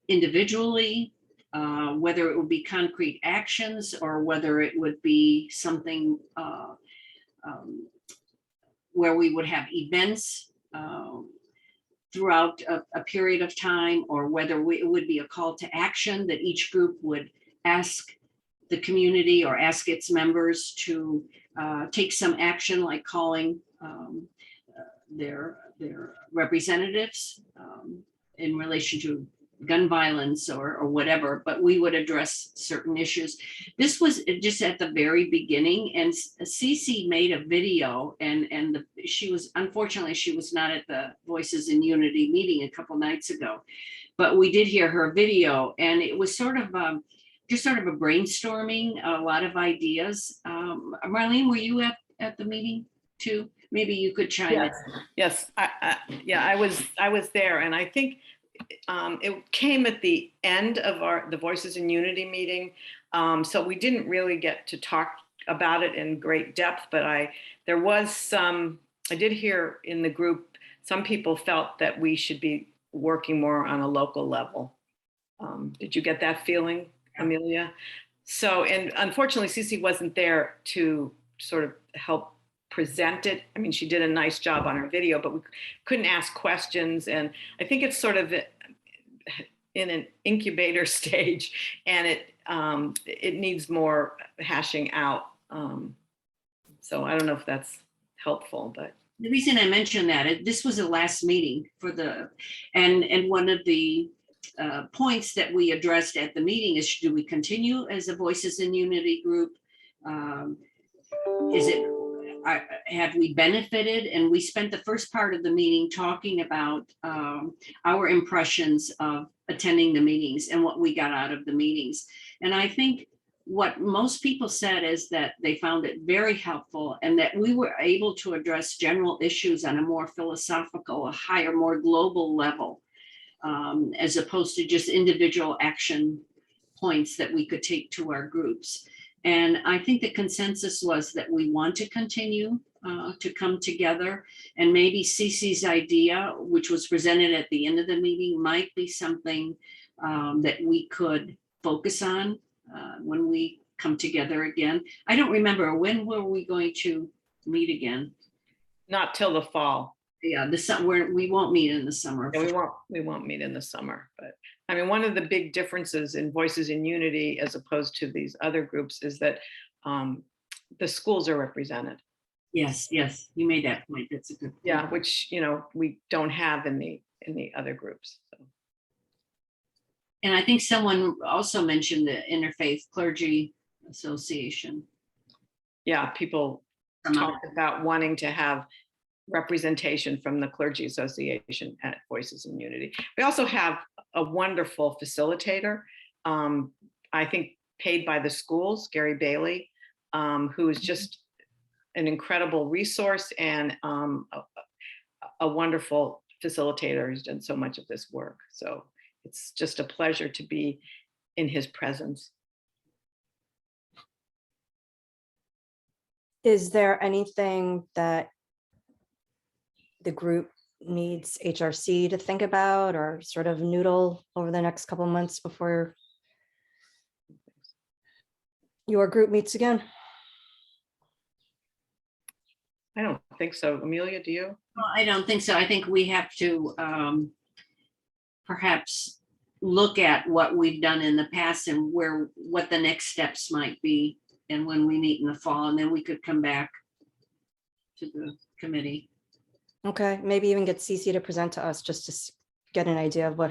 S5: individually, whether it would be concrete actions, or whether it would be something where we would have events throughout a period of time, or whether it would be a call to action that each group would ask the community or ask its members to take some action, like calling their representatives in relation to gun violence or whatever, but we would address certain issues. This was just at the very beginning, and Cece made a video, and she was, unfortunately, she was not at the Voices in Unity meeting a couple nights ago, but we did hear her video, and it was sort of just sort of a brainstorming, a lot of ideas. Marlene, were you at the meeting too? Maybe you could chime in.
S9: Yes, I was there, and I think it came at the end of the Voices in Unity meeting, so we didn't really get to talk about it in great depth. But I did hear in the group some people felt that we should be working more on a local level. Did you get that feeling, Amelia? So, and unfortunately, Cece wasn't there to sort of help present it. I mean, she did a nice job on her video, but we couldn't ask questions. And I think it's sort of in an incubator stage, and it needs more hashing out. So I don't know if that's helpful, but.
S5: The reason I mentioned that, this was the last meeting for and one of the points that we addressed at the meeting is, do we continue as a Voices in Unity group? Have we benefited? And we spent the first part of the meeting talking about our impressions of attending the meetings and what we got out of the meetings. And I think what most people said is that they found it very helpful, and that we were able to address general issues on a more philosophical, a higher, more global level, as opposed to just individual action points that we could take to our groups. And I think the consensus was that we want to continue to come together, and maybe Cece's idea, which was presented at the end of the meeting, might be something that we could focus on when we come together again. I don't remember, when were we going to meet again?
S9: Not till the fall.
S5: Yeah, we won't meet in the summer.
S9: Yeah, we won't meet in the summer, but I mean, one of the big differences in Voices in Unity as opposed to these other groups is that the schools are represented.
S5: Yes, you made that point. That's a good point.
S9: Yeah, which, we don't have in the other groups. So.
S5: And I think someone also mentioned the Interfaith Clergy Association.
S9: Yeah, people talk about wanting to have representation from the Clergy Association at Voices in Unity. We also have a wonderful facilitator. I think paid by the schools, Gary Bailey, who is just an incredible resource and a wonderful facilitator who's done so much of this work. So it's just a pleasure to be in his presence.
S1: Is there anything that the group needs HRC to think about or sort of noodle over the next couple of months before your group meets again?
S9: I don't think so. Amelia, do you?
S5: Well, I don't think so. I think we have to perhaps look at what we've done in the past and what the next steps might be, and when we meet in the fall, and then we could come back to the committee.
S1: Okay, maybe even get Cece to present to us just to get an idea of what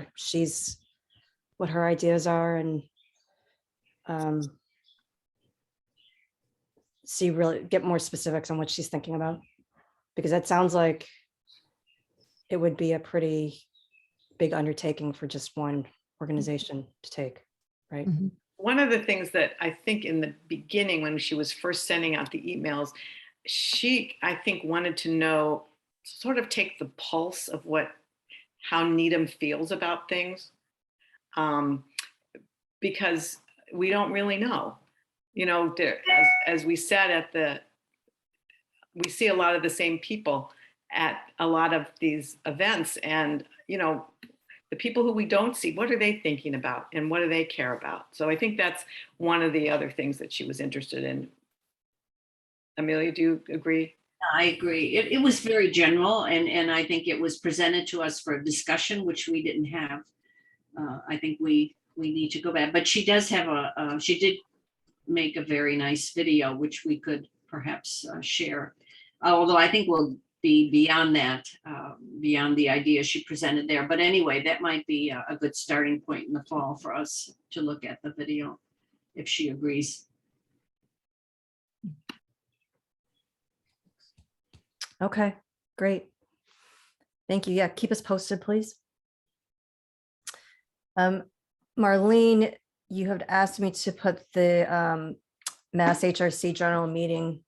S1: her ideas are, and really get more specifics on what she's thinking about, because that sounds like it would be a pretty big undertaking for just one organization to take, right?
S4: Mhm.
S9: One of the things that I think in the beginning, when she was first sending out the emails, she, I think, wanted to know, sort of take the pulse of how Needham feels about things, because we don't really know. You know, as we said we see a lot of the same people at a lot of these events, and you know, the people who we don't see, what are they thinking about and what do they care about? So I think that's one of the other things that she was interested in. Amelia, do you agree?
S5: I agree. It was very general, and I think it was presented to us for a discussion, which we didn't have. I think we need to go back, but she does have she did make a very nice video, which we could perhaps share. Although I think we'll be beyond that, beyond the idea she presented there. But anyway, that might be a good starting point in the fall for us to look at the video, if she agrees.
S1: Okay, great. Thank you. Yeah, keep us posted, please. Marlene, you have asked me to put the Mass HRC General Meeting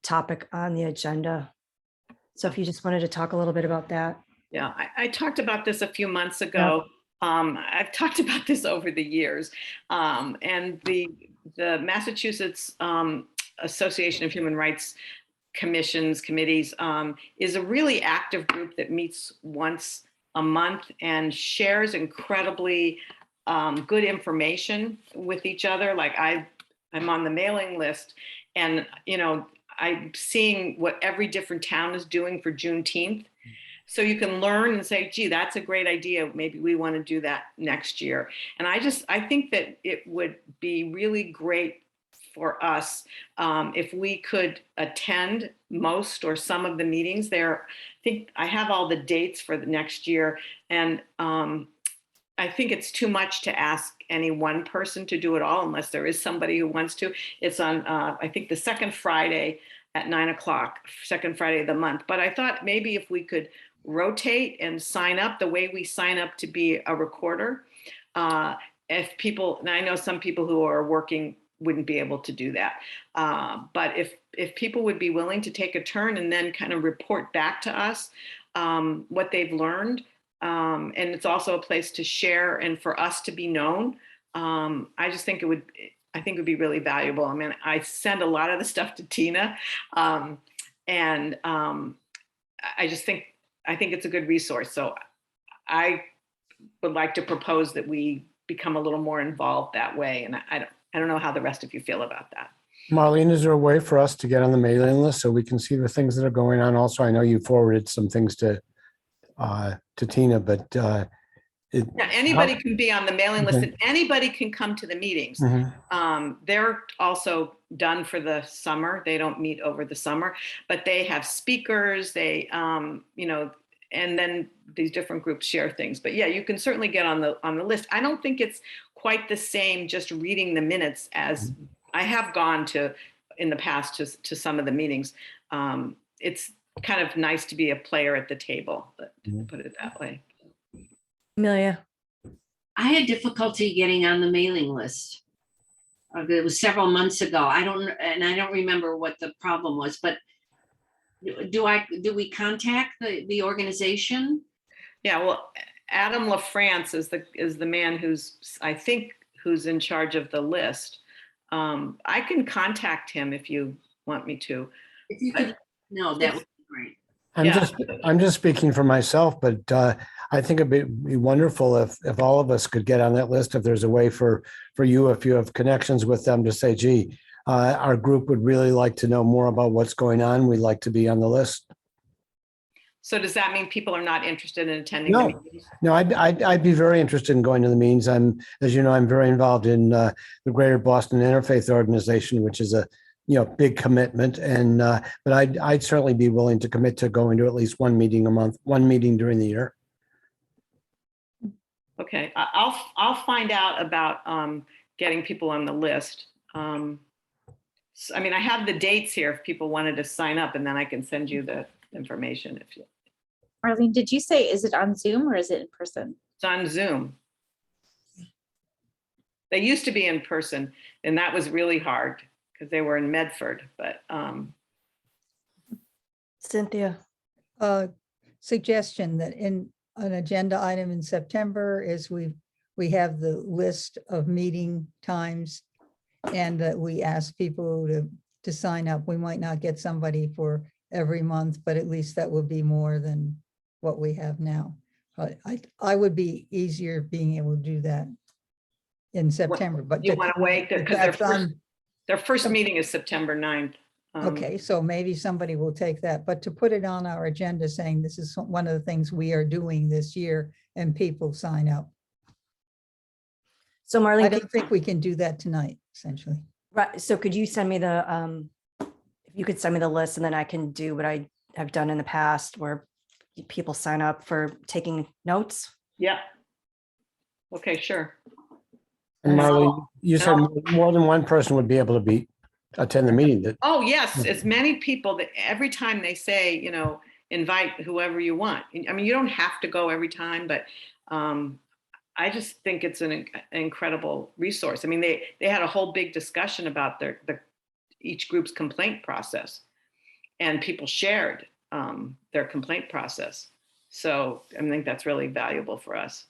S1: topic on the agenda. So if you just wanted to talk a little bit about that.
S9: Yeah, I talked about this a few months ago. I've talked about this over the years. And the Massachusetts Association of Human Rights committees is a really active group that meets once a month and shares incredibly good information with each other. Like I'm on the mailing list, and you know, I'm seeing what every different town is doing for Juneteenth. So you can learn and say, gee, that's a great idea. Maybe we want to do that next year. And I think that it would be really great for us if we could attend most or some of the meetings there. I think I have all the dates for the next year, and I think it's too much to ask any one person to do it all unless there is somebody who wants to. It's on, I think, the second Friday at 9 o'clock, second Friday of the month. But I thought maybe if we could rotate and sign up the way we sign up to be a recorder. If people, and I know some people who are working wouldn't be able to do that. But if people would be willing to take a turn and then kind of report back to us what they've learned, and it's also a place to share and for us to be known. I just think it would be really valuable. I mean, I send a lot of the stuff to Tina, and I think it's a good resource. So I would like to propose that we become a little more involved that way. And I don't know how the rest of you feel about that.
S3: Marlene, is there a way for us to get on the mailing list so we can see the things that are going on? Also, I know you forwarded some things to Tina, but
S9: anybody can be on the mailing list, and anybody can come to the meetings. They're also done for the summer. They don't meet over the summer, but they have speakers. They, and then these different groups share things. But yeah, you can certainly get on the list. I don't think it's quite the same just reading the minutes as I have gone to in the past to some of the meetings. It's kind of nice to be a player at the table, to put it that way.
S1: Amelia,
S5: I had difficulty getting on the mailing list. It was several months ago. I don't remember what the problem was, but do we contact the organization?
S9: Yeah, well, Adam LaFrance is the man I think who's in charge of the list. I can contact him if you want me to.
S5: If you could, no, that would be great.
S3: I'm just speaking for myself, but I think it'd be wonderful if all of us could get on that list. If there's a way for you, if you have connections with them, to say, gee, our group would really like to know more about what's going on. We'd like to be on the list.
S9: So does that mean people are not interested in attending the meetings?
S3: No, I'd be very interested in going to the meetings. As you know, I'm very involved in the Greater Boston Interfaith Organization, which is a big commitment. And but I'd certainly be willing to commit to going to at least one meeting a month, one meeting during the year.
S9: Okay, I'll find out about getting people on the list. I mean, I have the dates here if people wanted to sign up, and then I can send you the information if you.
S8: Arlene, did you say, is it on Zoom or is it in person?
S9: It's on Zoom. They used to be in person, and that was really hard because they were in Medford, but
S1: Cynthia.
S4: Suggestion that in an agenda item in September is we have the list of meeting times, and that we ask people to sign up. We might not get somebody for every month, but at least that would be more than what we have now. I would be easier being able to do that in September, but
S9: you want to wait because their first meeting is September 9th.
S4: Okay, so maybe somebody will take that, but to put it on our agenda saying this is one of the things we are doing this year and people sign up.
S1: So Marlene,
S4: I don't think we can do that tonight, essentially.
S1: right. So could you send me the, if you could send me the list, and then I can do what I have done in the past where people sign up for taking notes?
S9: Yeah. Okay, sure.
S3: And Marlene, you said more than one person would be able to attend the meeting.
S9: Oh, yes, as many people that every time they say, invite whoever you want. I mean, you don't have to go every time, but I just think it's an incredible resource. I mean, they had a whole big discussion about each group's complaint process, and people shared their complaint process. So I think that's really valuable for us.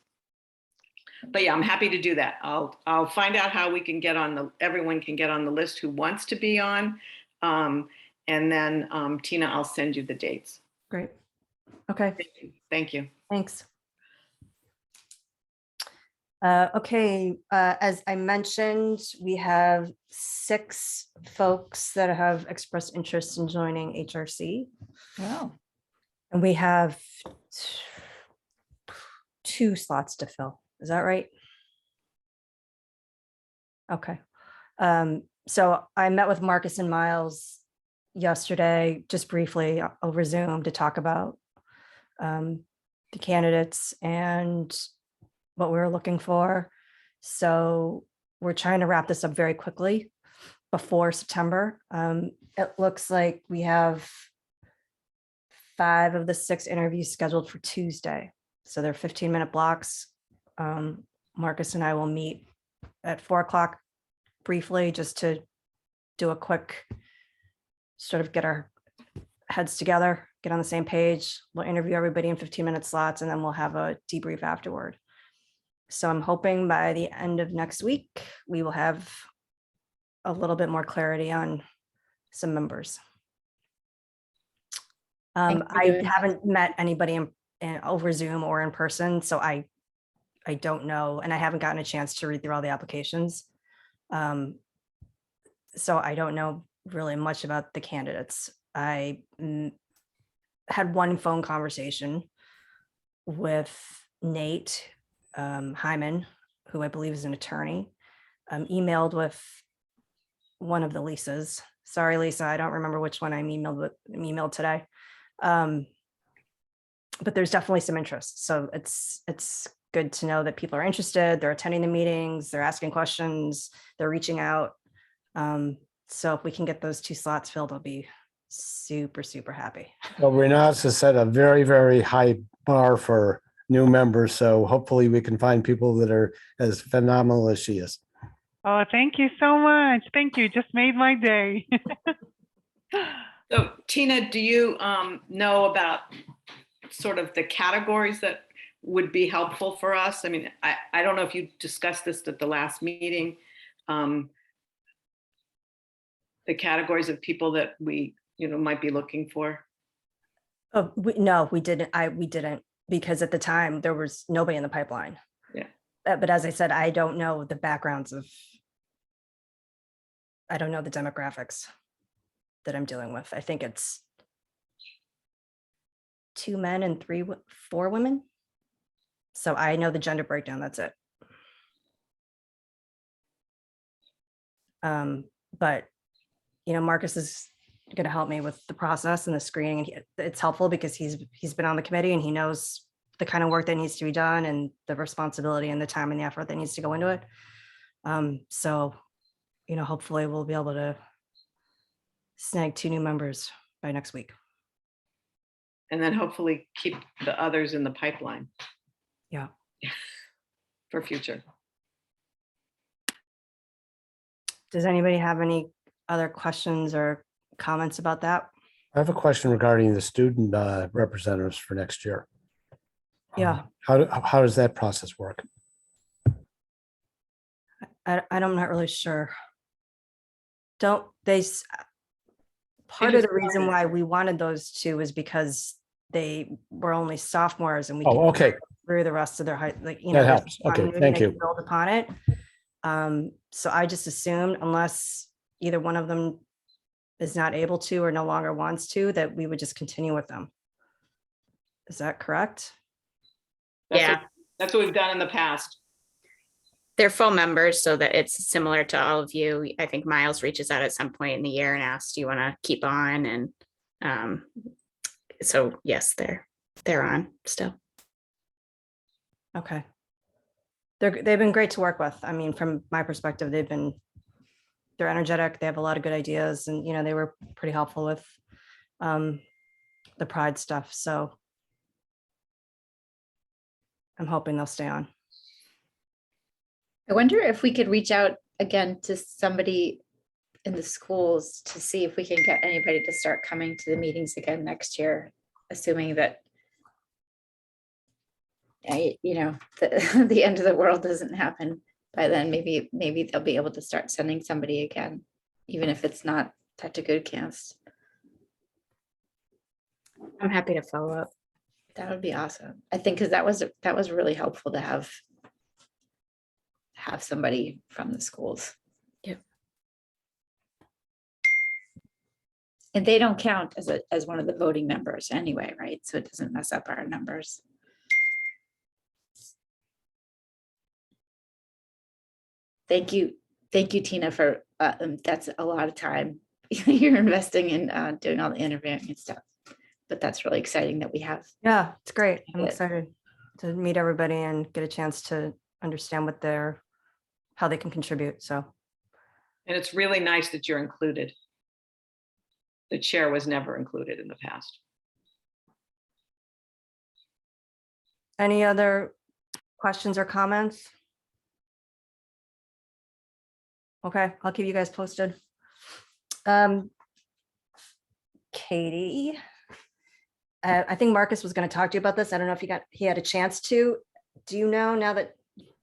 S9: But yeah, I'm happy to do that. I'll find out how we can everyone can get on the list who wants to be on. And then Tina, I'll send you the dates.
S1: Great. Okay.
S9: Thank you.
S1: Thanks. Okay, as I mentioned, we have 6 folks that have expressed interest in joining HRC.
S4: Wow.
S1: And we have 2 slots to fill. Is that right? Okay. So I met with Marcus and Miles yesterday, just briefly over Zoom, to talk about the candidates and what we were looking for. So we're trying to wrap this up very quickly before September. It looks like we have 5 of the 6 interviews scheduled for Tuesday. So they're 15-minute blocks. Marcus and I will meet at 4 o'clock briefly, just to do a quick sort of get our heads together, get on the same page. We'll interview everybody in 15-minute slots, and then we'll have a debrief afterward. So I'm hoping by the end of next week, we will have a little bit more clarity on some members. I haven't met anybody over Zoom or in person, so I don't know, and I haven't gotten a chance to read through all the applications. So I don't know really much about the candidates. I had one phone conversation with Nate Hyman, who I believe is an attorney, emailed with one of the Lisas. Sorry, Lisa, I don't remember which one I'm emailed today. But there's definitely some interest. So it's good to know that people are interested, they're attending the meetings, they're asking questions, they're reaching out. So if we can get those 2 slots filled, I'll be super, super happy.
S3: Well, Renata has set a very, very high bar for new members. So hopefully we can find people that are as phenomenal as she is.
S11: Oh, thank you so much. Thank you. Just made my day.
S9: So Tina, do you know about sort of the categories that would be helpful for us? I mean, I don't know if you discussed this at the last meeting. The categories of people that we, might be looking for.
S1: Oh, no, we didn't. We didn't, because at the time there was nobody in the pipeline.
S9: Yeah.
S1: But as I said, I don't know the backgrounds I don't know the demographics that I'm dealing with. I think it's 2 men and 4 women. So I know the gender breakdown. That's it. But Marcus is going to help me with the process and the screening, and it's helpful because he's been on the committee and he knows the kind of work that needs to be done and the responsibility and the time and the effort that needs to go into it. So, hopefully we'll be able to snag 2 new members by next week.
S9: And then hopefully keep the others in the pipeline.
S1: Yeah.
S9: For future.
S1: Does anybody have any other questions or comments about that?
S3: I have a question regarding the student representatives for next year.
S1: Yeah.
S3: How does that process work?
S1: I'm not really sure. Part of the reason why we wanted those 2 is because they were only sophomores and we
S3: Oh, okay.
S1: through the rest of their that
S3: That helps. Okay, thank you.
S1: Build upon it. So I just assumed, unless either one of them is not able to or no longer wants to, that we would just continue with them. Is that correct?
S9: That's what we've done in the past.
S6: They're full members, so that it's similar to all of you. I think Miles reaches out at some point in the year and asks, do you want to keep on? And so yes, they're on still.
S1: Okay. They've been great to work with. I mean, from my perspective, they're energetic. They have a lot of good ideas, and they were pretty helpful with the Pride stuff. So I'm hoping they'll stay on.
S8: I wonder if we could reach out again to somebody in the schools to see if we can get anybody to start coming to the meetings again next year, assuming that the end of the world doesn't happen by then. Maybe they'll be able to start sending somebody again, even if it's not such a good cast.
S6: I'm happy to follow up.
S8: That would be awesome. I think because that was really helpful to have somebody from the schools.
S6: Yep.
S8: And they don't count as one of the voting members anyway, right? So it doesn't mess up our numbers. Thank you, Tina, for that's a lot of time you're investing in doing all the interviewing and stuff. But that's really exciting that we have.
S1: Yeah, it's great. I'm excited to meet everybody and get a chance to understand how they can contribute. So.
S9: And it's really nice that you're included. The chair was never included in the past.
S1: Any other questions or comments? Okay, I'll keep you guys posted. Katie, I think Marcus was going to talk to you about this. I don't know if he had a chance to. Do you know, now that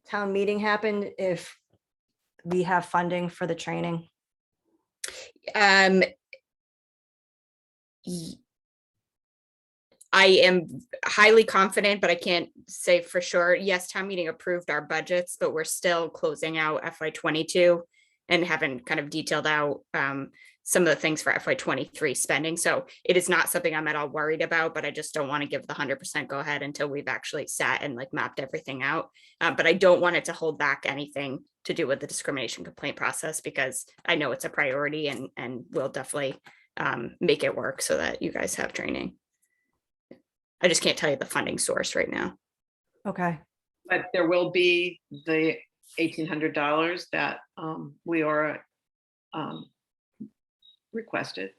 S1: town meeting happened, if we have funding for the training?
S6: I am highly confident, but I can't say for sure. Yes, town meeting approved our budgets, but we're still closing out FY22 and haven't kind of detailed out some of the things for FY23 spending. So it is not something I'm at all worried about, but I just don't want to give the 100% go ahead until we've actually sat and like mapped everything out. But I don't want it to hold back anything to do with the discrimination complaint process, because I know it's a priority and we'll definitely make it work so that you guys have training. I just can't tell you the funding source right now.
S1: Okay.
S9: But there will be the $1,800 that we are requested.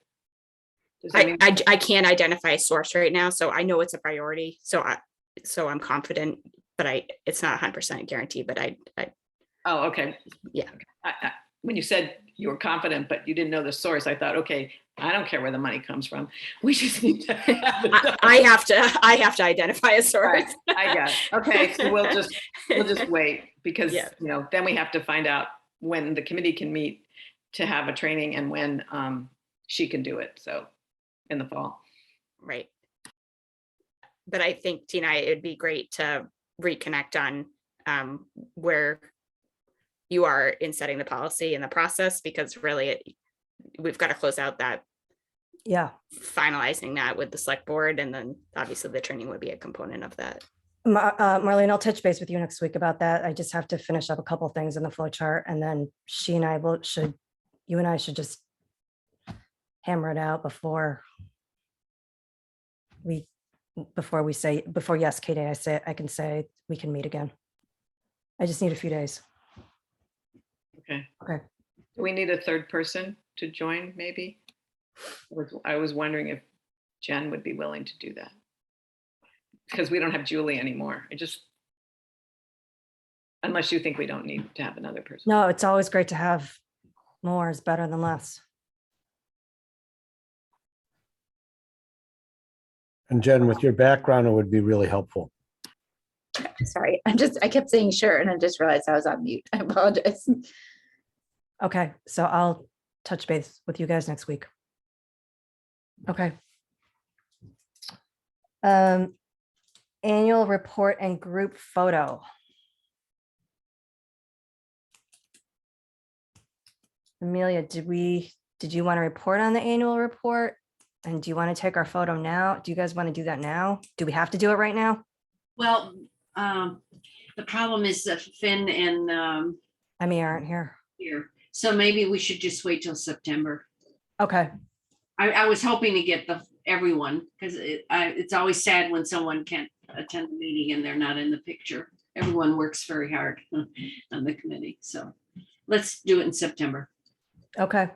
S6: I can't identify a source right now, so I know it's a priority. So so I'm confident, but it's not 100% guaranteed, but I
S9: Oh, okay.
S6: Yeah.
S9: When you said you were confident, but you didn't know the source, I thought, okay, I don't care where the money comes from. We just need to have it done.
S6: I have to identify a source.
S9: Right, I got it. Okay, so we'll just wait because,
S6: Yeah.
S9: then we have to find out when the committee can meet to have a training and when she can do it. So in the fall.
S6: Right. But I think, Tina, it'd be great to reconnect on where you are in setting the policy and the process, because really we've got to close out that,
S1: Yeah.
S6: finalizing that with the select board, and then obviously the training would be a component of that.
S1: Marlene, I'll touch base with you next week about that. I just have to finish up a couple things in the flow chart, and then you and I should just hammer it out before yes, Katie, I can say we can meet again. I just need a few days.
S9: Okay.
S1: Okay.
S9: Do we need a third person to join maybe? I was wondering if Jen would be willing to do that. Because we don't have Julie anymore. Unless you think we don't need to have another person.
S1: No, it's always great to have more is better than less.
S3: And Jen, with your background, it would be really helpful.
S8: Sorry, I kept saying sure, and I just realized I was on mute. I apologize.
S1: Okay, so I'll touch base with you guys next week. Okay. Annual report and group photo. Amelia, did you want to report on the annual report? And do you want to take our photo now? Do you guys want to do that now? Do we have to do it right now?
S5: Well, the problem is that Finn and
S1: Emmy aren't here.
S5: here, so maybe we should just wait till September.
S1: Okay.
S5: I was hoping to get everyone, because it's always sad when someone can't attend the meeting and they're not in the picture. Everyone works very hard on the committee, so let's do it in September.
S1: Okay.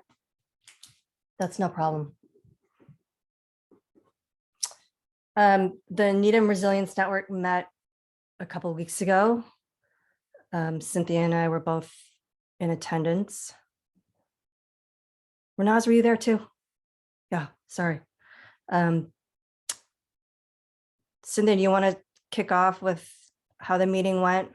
S1: That's no problem. The Needham Resilience Network met a couple of weeks ago. Cynthia and I were both in attendance. Renaz, were you there too? Yeah, sorry. Cynthia, do you want to kick off with how the meeting went?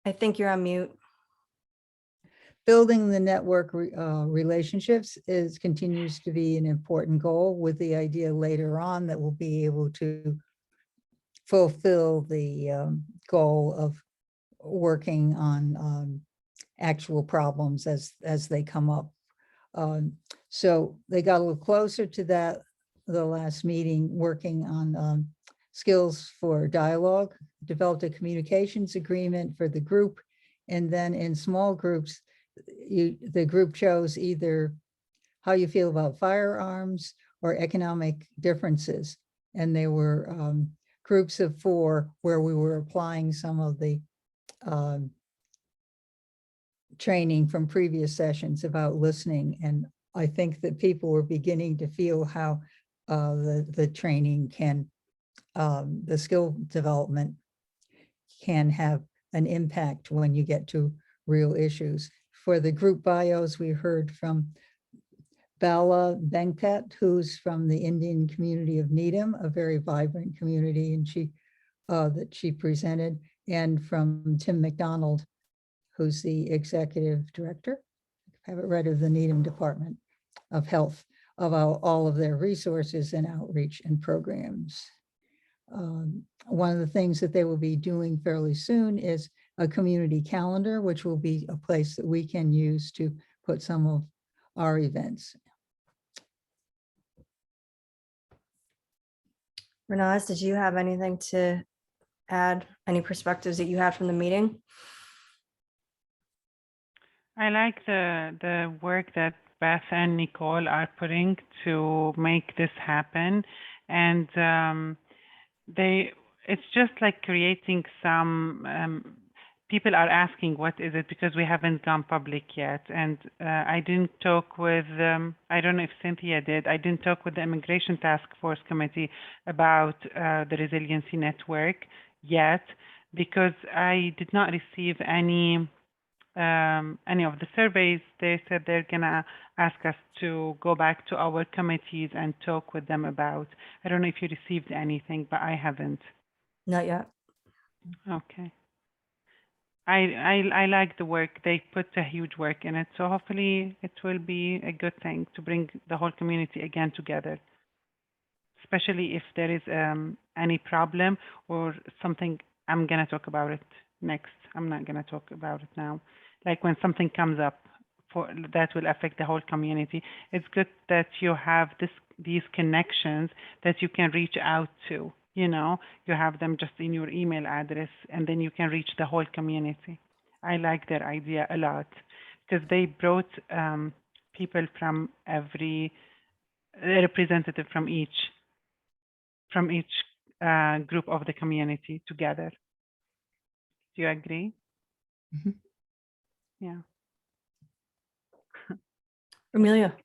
S1: I think you're on mute.
S4: Building the network relationships continues to be an important goal, with the idea later on that we'll be able to fulfill the goal of working on actual problems as they come up. So they got a little closer to that the last meeting, working on skills for dialogue, developed a communications agreement for the group, and then in small groups, the group chose either how you feel about firearms or economic differences. And there were groups of 4 where we were applying some of the training from previous sessions about listening. And I think that people were beginning to feel how the training can, the skill development can have an impact when you get to real issues. For the group bios, we heard from Bala Venkat, who's from the Indian community of Needham, a very vibrant community, and that she presented, and from Tim McDonald, who's the executive director, I have it right, of the Needham Department of Health, of all of their resources and outreach and programs. One of the things that they will be doing fairly soon is a community calendar, which will be a place that we can use to put some of our events.
S1: Renaz, did you have anything to add? Any perspectives that you had from the meeting?
S11: I like the work that Beth and Nicole are putting to make this happen. And it's just like creating some people are asking what is it, because we haven't gone public yet. And I didn't talk with, I don't know if Cynthia did, I didn't talk with the Immigration Task Force Committee about the Resiliency Network yet, because I did not receive any of the surveys. They said they're gonna ask us to go back to our committees and talk with them about. I don't know if you received anything, but I haven't.
S1: Not yet.
S11: Okay. I like the work. They put a huge work in it. So hopefully it will be a good thing to bring the whole community again together, especially if there is any problem or something. I'm going to talk about it next. I'm not going to talk about it now. Like when something comes up that will affect the whole community, it's good that you have these connections that you can reach out to. You know, you have them just in your email address, and then you can reach the whole community. I like their idea a lot, because they brought people from every representative from each group of the community together. Do you agree?
S4: Mhm.
S11: Yeah.
S1: Amelia.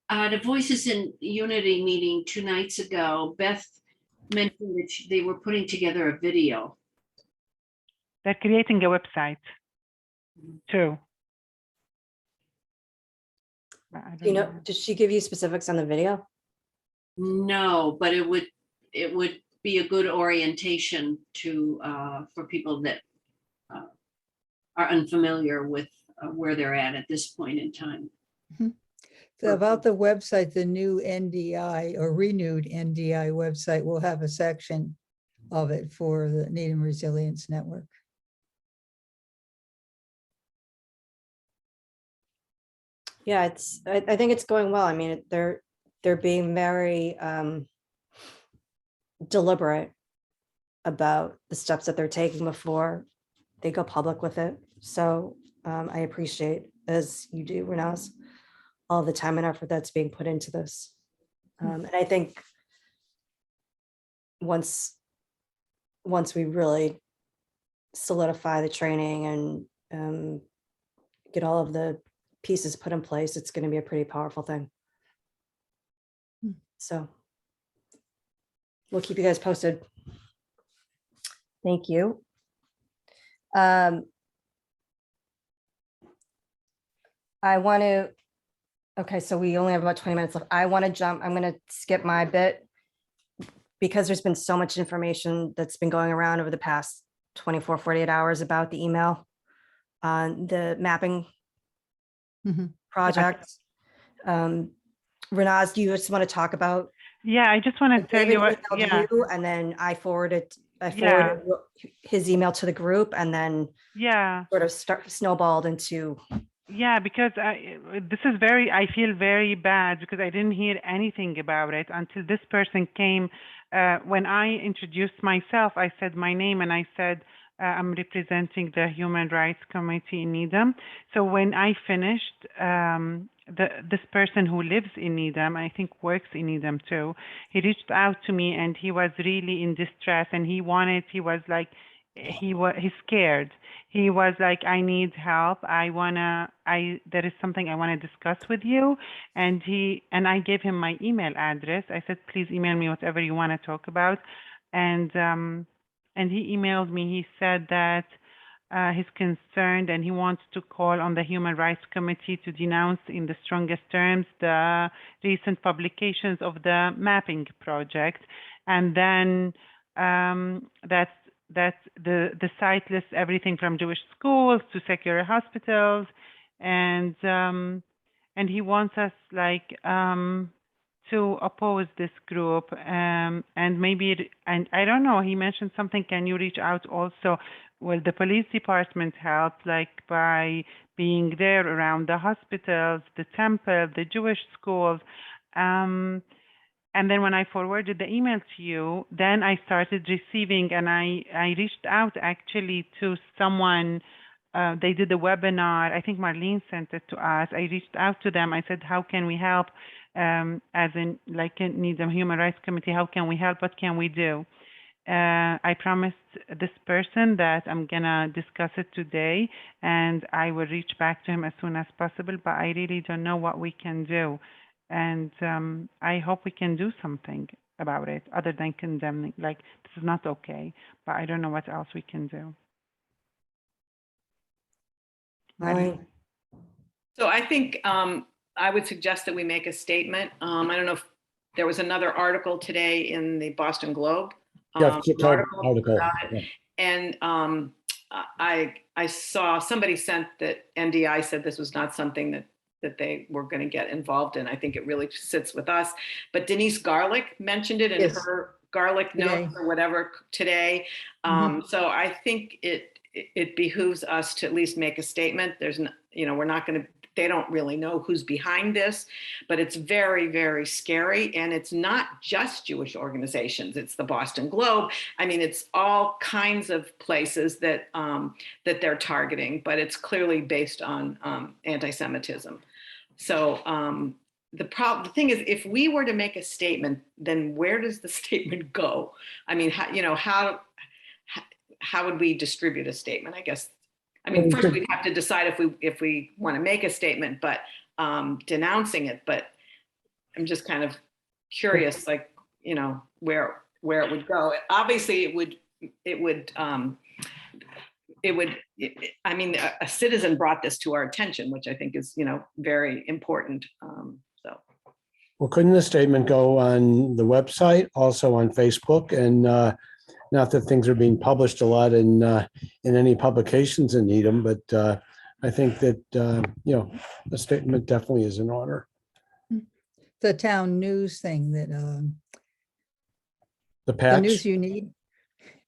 S5: The Voices in Unity meeting 2 nights ago, Beth mentioned that they were putting together a video.
S11: They're creating a website too. But I don't
S1: You know, did she give you specifics on the video?
S5: No, but it would be a good orientation to for people that are unfamiliar with where they're at this point in time.
S4: So about the website, the new NDI or renewed NDI website will have a section of it for the Needham Resilience Network.
S1: Yeah, I think it's going well. I mean, they're being very deliberate about the steps that they're taking before they go public with it. So I appreciate, as you do, Renaz, all the time and effort that's being put into this. And I think once we really solidify the training and get all of the pieces put in place, it's going to be a pretty powerful thing. So we'll keep you guys posted. Thank you. I want to, okay, so we only have about 20 minutes left. I want to jump, I'm going to skip my bit because there's been so much information that's been going around over the past 24, 48 hours about the email on the mapping project. Renaz, do you just want to talk about?
S11: Yeah, I just want to tell you what, yeah.
S1: And then I forwarded
S11: Yeah.
S1: his email to the group, and then
S11: Yeah.
S1: sort of snowballed into.
S11: Yeah, because I feel very bad because I didn't hear anything about it until this person came. When I introduced myself, I said my name and I said, I'm representing the Human Rights Committee in Needham. So when I finished, this person who lives in Needham, I think works in Needham too, he reached out to me and he was really in distress and he's scared. He was like, I need help. There is something I want to discuss with you. And I gave him my email address. I said, please email me whatever you want to talk about. And he emailed me. He said that he's concerned and he wants to call on the Human Rights Committee to denounce in the strongest terms the recent publications of the mapping project. And then that the site lists everything from Jewish schools to secular hospitals, and he wants us to oppose this group, and I don't know, he mentioned something, can you reach out also? Will the police department help, by being there around the hospitals, the temple, the Jewish schools? And then when I forwarded the email to you, then I started receiving, and I reached out actually to someone. They did a webinar. I think Marlene sent it to us. I reached out to them. I said, how can we help? As in, in Needham Human Rights Committee, how can we help? What can we do? I promised this person that I'm gonna discuss it today, and I will reach back to him as soon as possible, but I really don't know what we can do. And I hope we can do something about it other than condemning, like, this is not okay, but I don't know what else we can do.
S1: Molly?
S9: So I think I would suggest that we make a statement. I don't know if there was another article today in the Boston Globe.
S3: Yeah,
S9: Article
S3: article.
S9: about it.
S3: Yeah.
S9: And I saw somebody sent that NDI said this was not something that they were going to get involved in. I think it really sits with us. But Denise Garlick mentioned it in
S4: Yes.
S9: her Garlic
S4: Today.
S9: notes or whatever today. So I think it behooves us to at least make a statement. There's no, we're not going to, they don't really know who's behind this, but it's very, very scary. And it's not just Jewish organizations. It's the Boston Globe. I mean, it's all kinds of places that that they're targeting, but it's clearly based on anti-Semitism. So the thing is, if we were to make a statement, then where does the statement go? I mean, how would we distribute a statement? I guess. I mean, first we'd have to decide if we want to make a statement, but denouncing it. But I'm just kind of curious, like, where it would go. Obviously, it would. I mean, a citizen brought this to our attention, which I think is, very important. So.
S3: Well, couldn't the statement go on the website, also on Facebook, and not that things are being published a lot in any publications in Needham, but I think that a statement definitely is in order.
S4: The town news thing that
S3: The
S4: the
S3: patch
S4: news you need,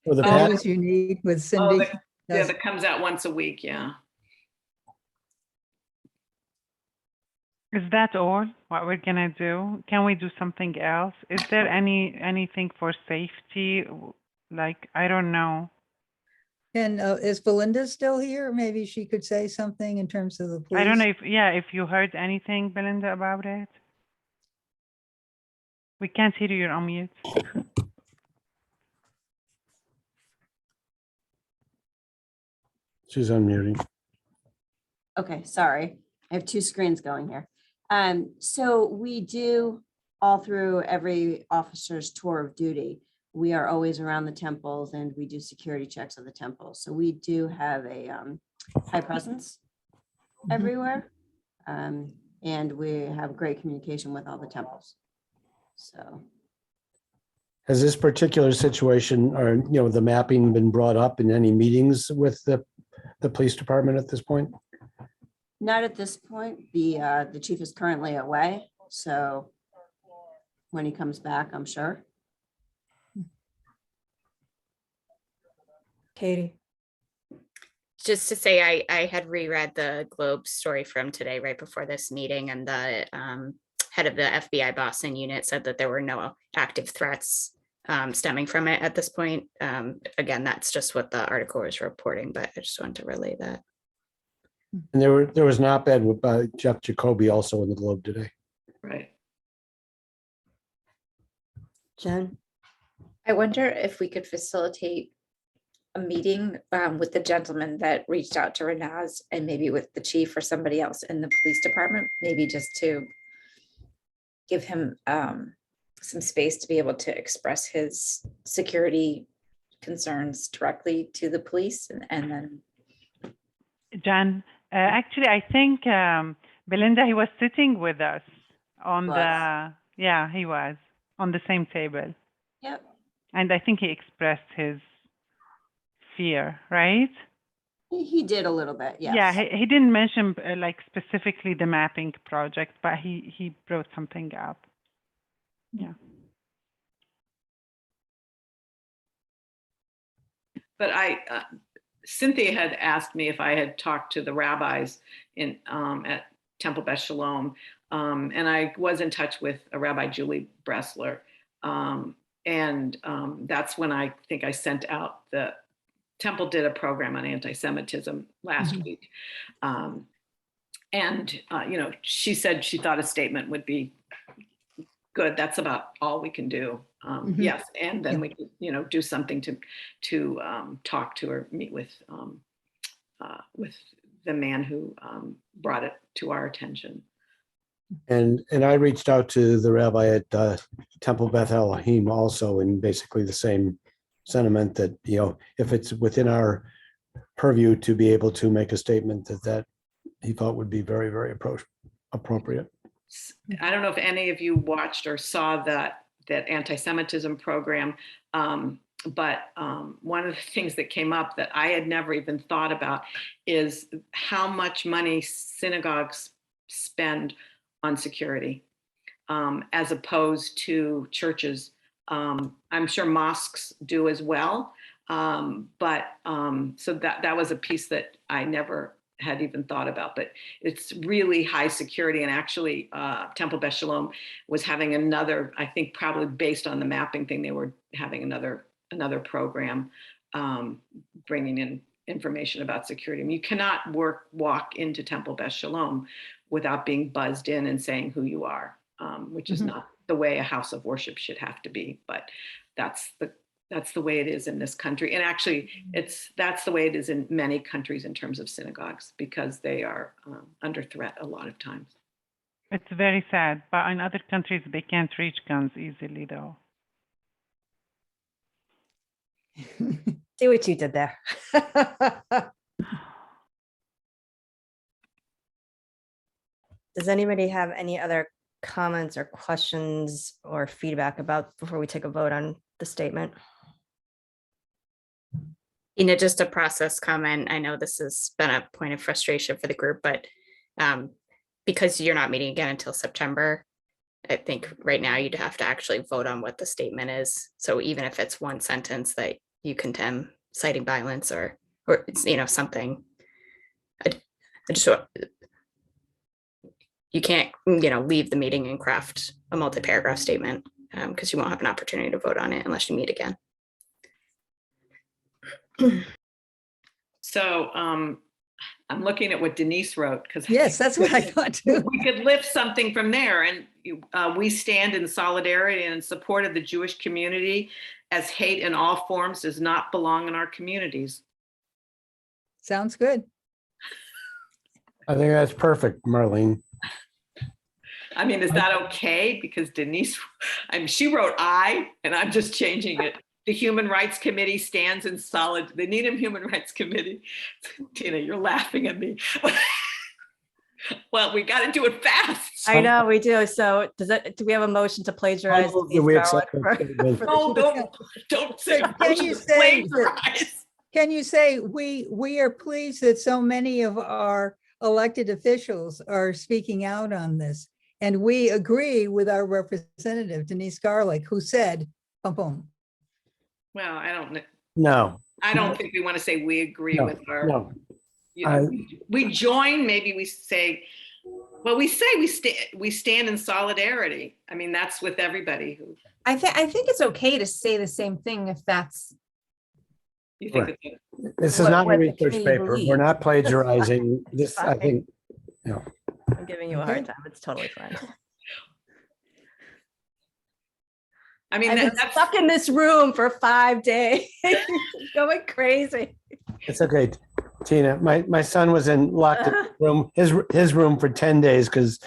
S3: or the
S4: the
S3: patch.
S4: news you need with Cindy.
S9: Yeah, that comes out once a week. Yeah.
S11: Is that all what we're gonna do? Can we do something else? Is there anything for safety? Like, I don't know.
S4: And is Belinda still here? Maybe she could say something in terms of the police.
S11: I don't know if you heard anything, Belinda, about it. We can't hear you, you're on mute.
S3: She's unmuting.
S10: Okay, sorry. I have two screens going here. So we do all through every officer's tour of duty. We are always around the temples and we do security checks of the temples. So we do have a high presence everywhere. And we have great communication with all the temples. So.
S3: Has this particular situation or, the mapping been brought up in any meetings with the police department at this point?
S10: Not at this point. The chief is currently away. So when he comes back, I'm sure.
S1: Katie?
S6: Just to say, I had reread the Globe story from today right before this meeting, and the head of the FBI Boston unit said that there were no active threats stemming from it at this point. Again, that's just what the article was reporting, but I just wanted to relay that.
S3: And there was an op-ed with Jeff Jacoby also in the Globe today.
S9: Right.
S1: Jen?
S8: I wonder if we could facilitate a meeting with the gentleman that reached out to Renaz, and maybe with the chief or somebody else in the police department, maybe just to give him some space to be able to express his security concerns directly to the police, and then.
S11: Jan, actually, I think Belinda, he was sitting with us on he was on the same table.
S10: Yep.
S11: And I think he expressed his fear, right?
S10: He did a little bit, yes.
S11: Yeah, he didn't mention like specifically the mapping project, but he brought something up. Yeah.
S9: But Cynthia had asked me if I had talked to the rabbis in at Temple Beth Shalom, and I was in touch with Rabbi Julie Bressler, and that's when I think I sent out the Temple did a program on anti-Semitism last week, and she said she thought a statement would be good. That's about all we can do. Yes, and then we could, do something to talk to or meet with the man who brought it to our attention.
S3: And I reached out to the rabbi at Temple Beth Elohim also in basically the same sentiment that, if it's within our purview to be able to make a statement that he thought would be very, very appropriate.
S9: I don't know if any of you watched or saw that anti-Semitism program, but one of the things that came up that I had never even thought about is how much money synagogues spend on security, as opposed to churches. I'm sure mosques do as well, but so that was a piece that I never had even thought about, but it's really high security. And actually Temple Beth Shalom was having another, I think probably based on the mapping thing, they were having another program bringing in information about security. I mean, you cannot walk into Temple Beth Shalom without being buzzed in and saying who you are, which is not the way a house of worship should have to be, but that's the way it is in this country. And actually that's the way it is in many countries in terms of synagogues, because they are under threat a lot of times.
S11: It's very sad, but in other countries, they can't reach guns easily though.
S1: See what you did there. Does anybody have any other comments or questions or feedback before we take a vote on the statement?
S6: Just a process comment. I know this has been a point of frustration for the group, but because you're not meeting again until September, I think right now you'd have to actually vote on what the statement is. So even if it's one sentence that you condemn citing violence or something, you can't, leave the meeting and craft a multi-paragraph statement because you won't have an opportunity to vote on it unless you meet again.
S9: So I'm looking at what Denise wrote, because
S4: Yes, that's what I thought too.
S9: we could lift something from there. And we stand in solidarity and in support of the Jewish community, as hate in all forms does not belong in our communities.
S4: Sounds good.
S3: I think that's perfect, Marlene.
S9: I mean, is that okay? Because Denise, she wrote I, and I'm just changing it. The Human Rights Committee stands in the Needham Human Rights Committee. Tina, you're laughing at me. Well, we got to do it fast.
S1: I know we do. So do we have a motion to plagiarize?
S9: Don't say
S4: plagiarize. Can you say we are pleased that so many of our elected officials are speaking out on this, and we agree with our representative Denise Garlick, who said, boom, boom.
S9: Well, I don't know.
S3: No.
S9: I don't think we want to say we agree with our.
S3: No.
S9: We join. Maybe we say, well, we say we stand in solidarity. I mean, that's with everybody who.
S12: I think it's okay to say the same thing if that's.
S9: You think
S3: this is not a research paper. We're not plagiarizing this. I think.
S1: I'm giving you a hard time. It's totally fine.
S9: I mean,
S1: I've been stuck in this room for 5 days, going crazy.
S3: It's okay, Tina. My son was locked in his room for 10 days because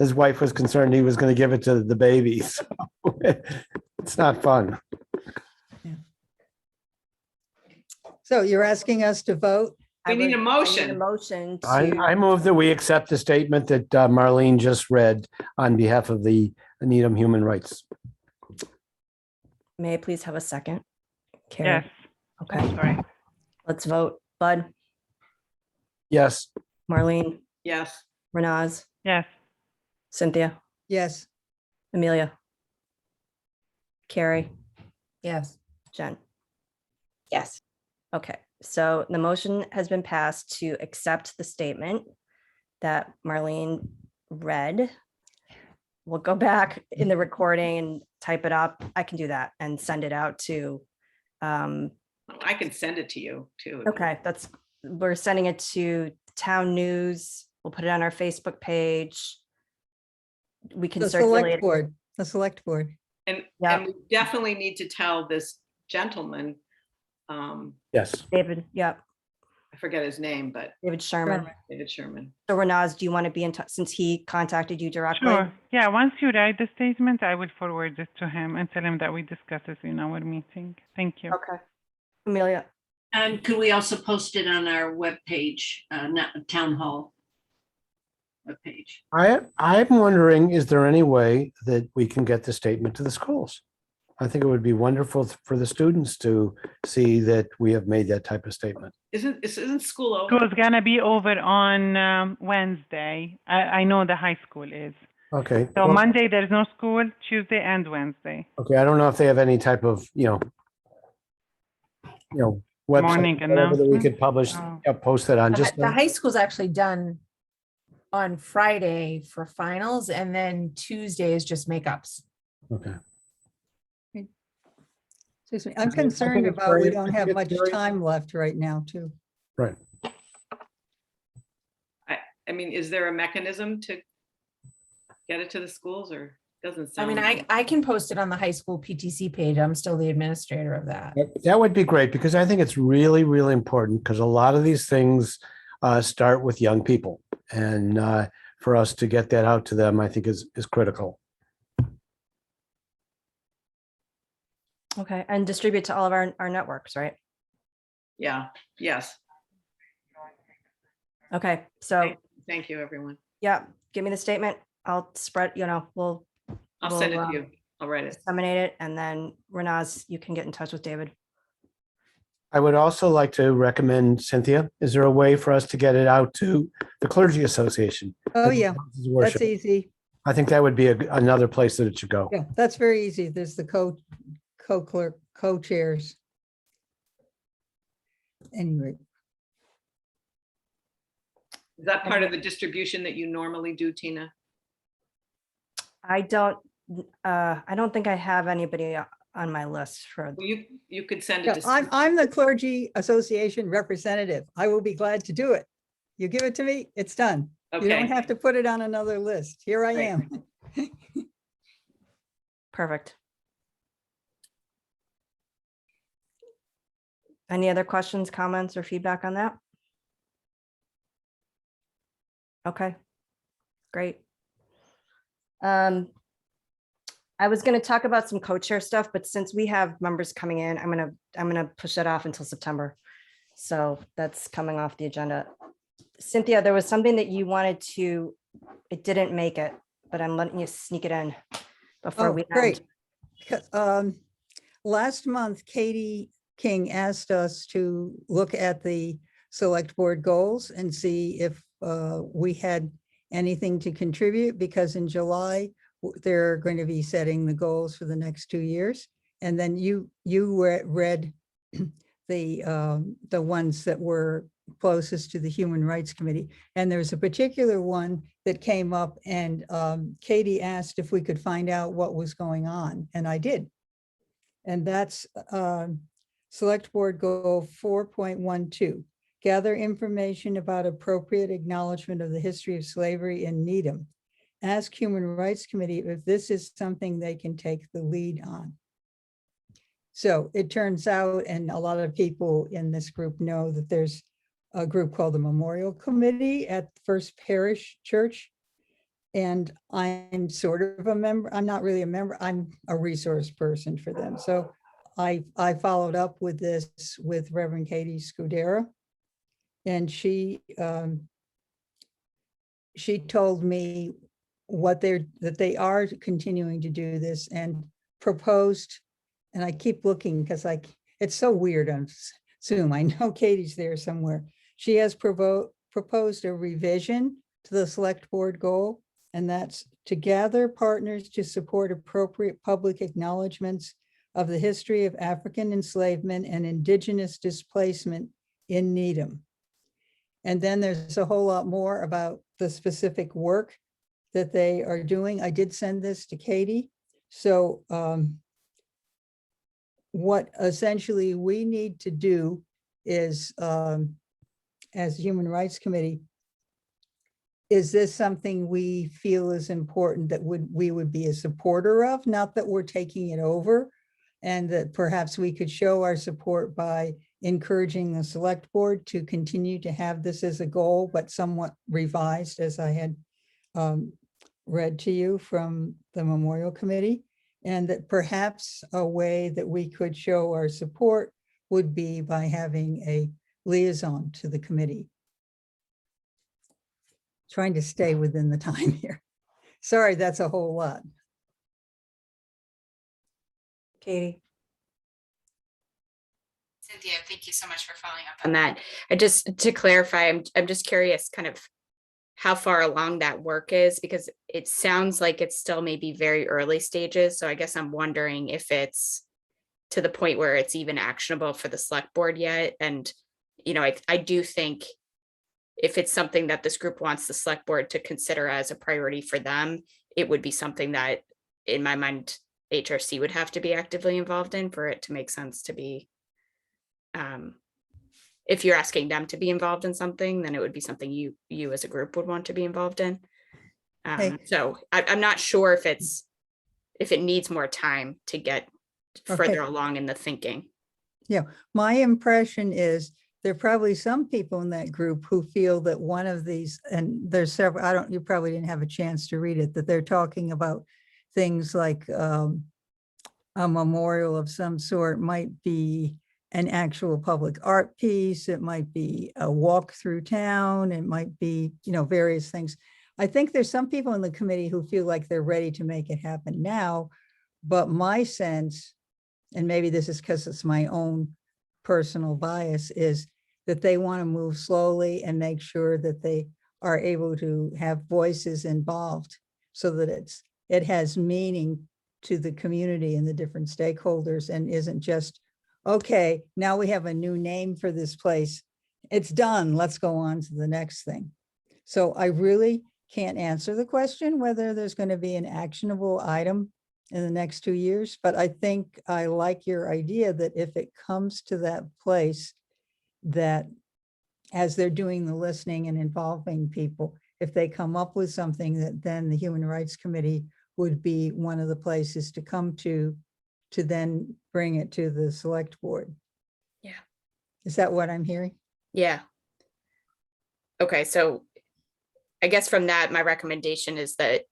S3: his wife was concerned he was going to give it to the baby. So it's not fun.
S4: Yeah. So you're asking us to vote?
S9: We need a motion.
S1: I need a motion to.
S3: I move that we accept the statement that Marlene just read on behalf of the Needham Human Rights.
S1: May I please have a second? Karen?
S11: Yes.
S1: Okay.
S11: Sorry.
S1: Let's vote. Bud,
S3: Yes.
S1: Marlene,
S9: Yes.
S1: Renaz,
S11: Yes.
S1: Cynthia,
S4: Yes.
S1: Amelia, Carrie,
S12: Yes.
S1: Jen.
S8: Yes.
S1: Okay, so the motion has been passed to accept the statement that Marlene read. We'll go back in the recording and type it up. I can do that and send it out to.
S9: I can send it to you too.
S1: Okay, we're sending it to Town News. We'll put it on our Facebook page. We can
S4: The
S1: circulate
S4: select board. the select board.
S9: And,
S1: Yeah.
S9: and we definitely need to tell this gentleman,
S3: Yes.
S1: David, yeah,
S9: I forget his name, but
S1: David Sherman.
S4: Sherman.
S9: David Sherman.
S1: So Renaz, do you want to be in touch since he contacted you directly?
S11: Sure. Yeah, once you write the statement, I will forward it to him and tell him that we discussed this in our meeting. Thank you.
S1: Okay. Amelia,
S5: And could we also post it on our webpage, not town hall webpage?
S3: I'm wondering, is there any way that we can get the statement to the schools? I think it would be wonderful for the students to see that we have made that type of statement.
S9: Isn't school over?
S11: School's gonna be over on Wednesday. I know the high school is.
S3: Okay.
S11: So
S3: well,
S11: Monday, there's no school, Tuesday and Wednesday.
S3: Okay, I don't know if they have any type of, website
S11: Morning
S3: whatever that we
S11: announcement?
S3: could publish,
S11: Oh.
S3: post it on. Just
S12: The high school's actually done on Friday for finals, and then Tuesday is just makeups.
S3: okay.
S4: Excuse me,
S3: I
S4: I'm
S3: think
S4: concerned
S3: it's
S4: about we
S3: very-
S4: don't
S3: I
S4: have
S3: think
S4: much
S3: it's very-
S4: time left right now, too.
S3: Right.
S9: I mean, is there a mechanism to get it to the schools, or doesn't
S12: I
S9: sound?
S12: mean, I can post it on the high school PTC page. I'm still the administrator of that.
S3: That would be great, because I think it's really, really important, because a lot of these things start with young people. And for us to get that out to them, I think is critical.
S1: okay, and distribute to all of our networks, right?
S9: Yeah, yes.
S1: Okay, so
S9: Thank you, everyone.
S1: yeah, give me the statement. I'll spread, we'll
S9: I'll send it
S1: Well,
S9: to you. I'll write it.
S1: disseminate it, and then Renaz, you can get in touch with David.
S3: I would also like to recommend, Cynthia, is there a way for us to get it out to the Clergy Association?
S4: Oh, yeah,
S3: Houses of Worship?
S4: that's easy.
S3: I think that would be another place that it should go.
S4: Yeah, that's very easy. There's the co-clerk, co-chairs. Anyway,
S9: Is that part of the distribution that you normally do, Tina?
S1: I don't think I have anybody on my list for,
S9: Well, you could send
S4: yeah,
S9: it to.
S4: I'm the Clergy Association representative. I will be glad to do it. You give it to me, it's done. You don't
S9: Okay.
S4: have to put it on another list. Here I
S9: Great.
S4: am.
S1: perfect. Any other questions, comments, or feedback on that? Okay, great. I was going to talk about some co-chair stuff, but since we have members coming in, I'm gonna push it off until September. So that's coming off the agenda. Cynthia, there was something that you wanted to, it didn't make it, but I'm letting you sneak it in before
S4: Oh,
S1: we
S4: great.
S1: end.
S4: Last month, Katie King asked us to look at the select board goals and see if we had anything to contribute, because in July, they're going to be setting the goals for the next 2 years. And then you read the ones that were closest to the Human Rights Committee. And there's a particular one that came up, and Katie asked if we could find out what was going on, and I did. And that's Select Board Goal 4.12, gather information about appropriate acknowledgement of the history of slavery in Needham. Ask Human Rights Committee if this is something they can take the lead on. So it turns out, and a lot of people in this group know, that there's a group called the Memorial Committee at First Parish Church. And I'm sort of a member. I'm not really a member. I'm a resource person for them. So I followed up with this with Reverend Katie Scudera. And she told me that they are continuing to do this, and proposed, and I keep looking because it's so weird on Zoom. I know Katie's there somewhere. She has proposed a revision to the select board goal, and that's to gather partners to support appropriate public acknowledgements of the history of African enslavement and indigenous displacement in Needham. And then there's a whole lot more about the specific work that they are doing. I did send this to Katie. So what essentially we need to do is, as Human Rights Committee, is this something we feel is important that we would be a supporter of? Not that we're taking it over, and that perhaps we could show our support by encouraging the select board to continue to have this as a goal, but somewhat revised, as I had read to you from the Memorial Committee. And that perhaps a way that we could show our support would be by having a liaison to the committee. Trying to stay within the time here. Sorry, that's a whole lot.
S1: Katie?
S6: Cynthia, thank you so much for following up on that. I just, to clarify, I'm just curious kind of how far along that work is, because it sounds like it's still maybe very early stages. So I guess I'm wondering if it's to the point where it's even actionable for the select board yet. And, you know, I do think if it's something that this group wants the select board to consider as a priority for them, it would be something that, in my mind, HRC would have to be actively involved in for it to make sense to be. If you're asking them to be involved in something, then it would be something you as a group would want to be involved in. So I'm not sure if it needs more time to get further along in the thinking.
S4: Yeah, my impression is there are probably some people in that group who feel that one of these, and there's several, you probably didn't have a chance to read it, that they're talking about things like a memorial of some sort might be an actual public art piece. It might be a walk through town. It might be, you know, various things. I think there's some people in the committee who feel like they're ready to make it happen now, but my sense, and maybe this is because it's my own personal bias, is that they want to move slowly and make sure that they are able to have voices involved so that it has meaning to the community and the different stakeholders, and isn't just, okay, now we have a new name for this place. It's done. Let's go on to the next thing. So I really can't answer the question whether there's going to be an actionable item in the next 2 years, but I think I like your idea that if it comes to that place, that as they're doing the listening and involving people, if they come up with something, that then the Human Rights Committee would be one of the places to come to then bring it to the select board.
S6: Yeah.
S4: Is that what I'm hearing?
S6: Yeah. Okay, so I guess from that, my recommendation is that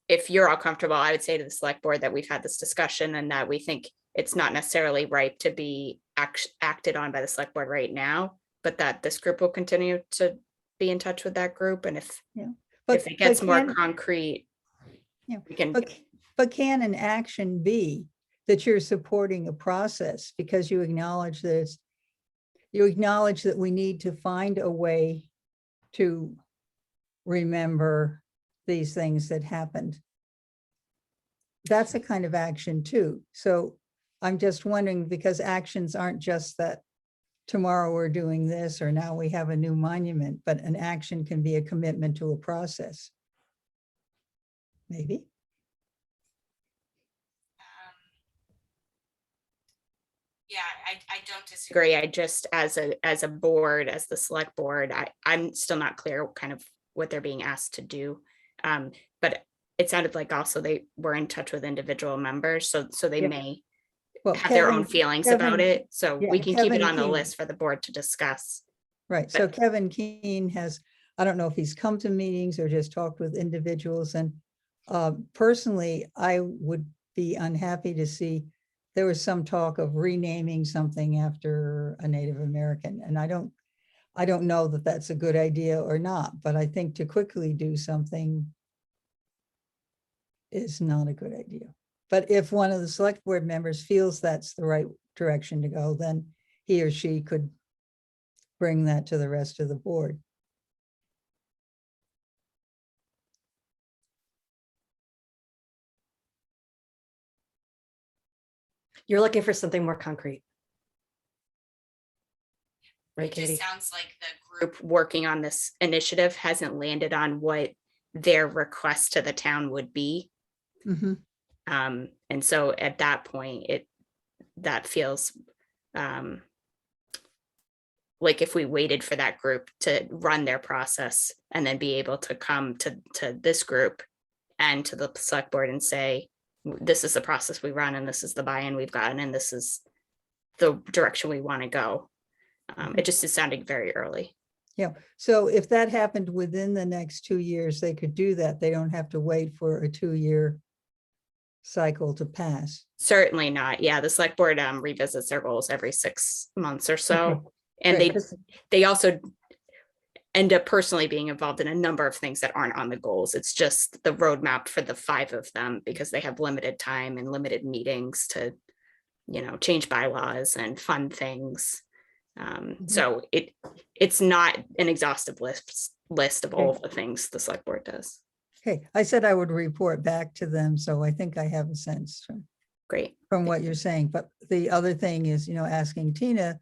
S6: if you're all comfortable, I would say to the select board that we've had this discussion and that we think it's not necessarily ripe to be acted on by the select board right now, but that this group will continue to be in touch with that group. And if it gets more concrete, we can.
S4: But can an action be that you're supporting a process because you acknowledge that we need to find a way to remember these things that happened? That's a kind of action too. So I'm just wondering, because actions aren't just that tomorrow we're doing this or now we have a new monument, but an action can be a commitment to a process. Maybe.
S6: Yeah, I don't disagree. I just, as a board, as the select board, I'm still not clear kind of what they're being asked to do. But it sounded like also they were in touch with individual members, so they may have their own feelings about it. So we can keep it on the list for the board to discuss.
S4: Right. So Kevin Keene has, I don't know if he's come to meetings or just talked with individuals. And personally, I would be unhappy to see there was some talk of renaming something after a Native American. And I don't know that that's a good idea or not, but I think to quickly do something is not a good idea. But if one of the select board members feels that's the right direction to go, then he or she could bring that to the rest of the board.
S1: You're looking for something more concrete. Right,
S6: It just
S1: Katie?
S6: sounds like the group working on this initiative hasn't landed on what their request to the town would be.
S4: Mm-hmm.
S6: And so at that point, that feels like if we waited for that group to run their process and then be able to come to this group and to the select board and say, this is the process we run and this is the buy-in we've gotten and this is the direction we want to go. It just is sounding very early.
S4: Yeah, so if that happened within the next 2 years, they could do that. They don't have to wait for a 2-year cycle to pass.
S6: Certainly not. Yeah, the select board revisits their goals every 6 months or so.
S4: Okay,
S6: And
S4: great.
S6: they also end up personally being involved in a number of things that aren't on the goals. It's just the roadmap for the 5 of them because they have limited time and limited meetings to, change bylaws and fund things. So it's not an exhaustive list of all of the things the select board does.
S4: Okay, I said I would report back to them, so I think I have a sense
S6: Great.
S4: from what you're saying. But the other thing is, asking Tina,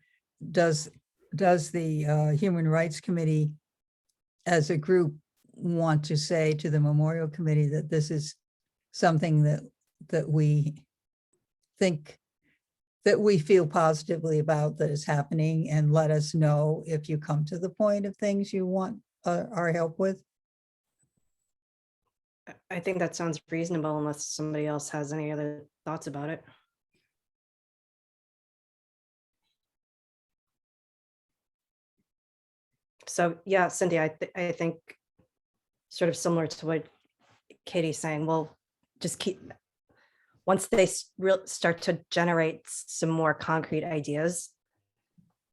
S4: does the Human Rights Committee as a group want to say to the Memorial Committee that this is something that we think that we feel positively about that is happening, and let us know if you come to the point of things you want our help with?
S1: I think that sounds reasonable unless somebody else has any other thoughts about it. So yeah, Cynthia, I think sort of similar to what Katie's saying, we'll just keep, once they start to generate some more concrete ideas,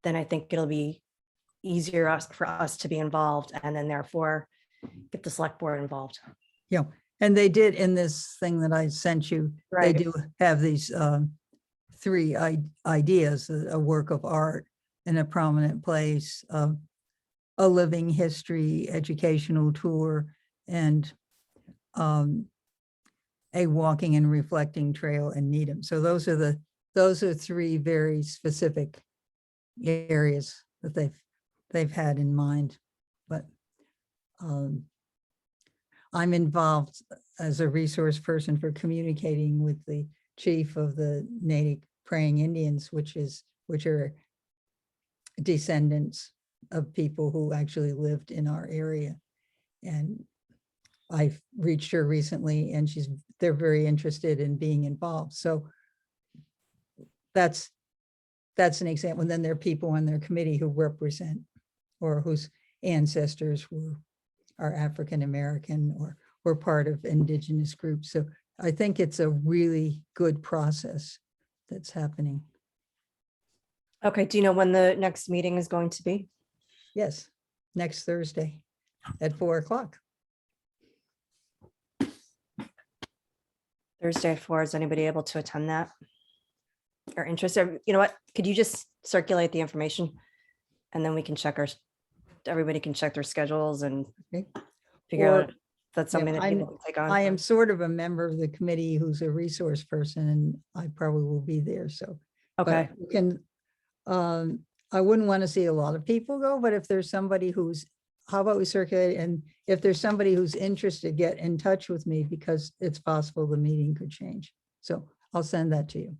S1: then I think it'll be easier for us to be involved and then therefore get the select board involved.
S4: Yeah, and they did in this thing that I sent you,
S1: Right.
S4: they do have these 3 ideas, a work of art in a prominent place, a living history educational tour, and a walking and reflecting trail in Needham. So those are 3 very specific areas that they've had in mind. But I'm involved as a resource person for communicating with the chief of the Native Praying Indians, which are descendants of people who actually lived in our area. And I've reached her recently and they're very interested in being involved. So that's an example. And then there are people on their committee who represent or whose ancestors are African-American or were part of indigenous groups. So I think it's a really good process that's happening.
S1: Okay, do you know when the next meeting is going to be?
S4: Yes, next Thursday at 4:00.
S1: Thursday at 4. Is anybody able to attend that? Or interested? You know what? Could you just circulate the information? And then we can everybody can check their schedules and figure out if that's something that people can take on.
S4: I am sort of a member of the committee who's a resource person, and I probably will be there. So,
S1: Okay.
S4: but you can, I wouldn't want to see a lot of people go, but if there's somebody how about we circulate? And if there's somebody who's interested, get in touch with me because it's possible the meeting could change. So I'll send that to you.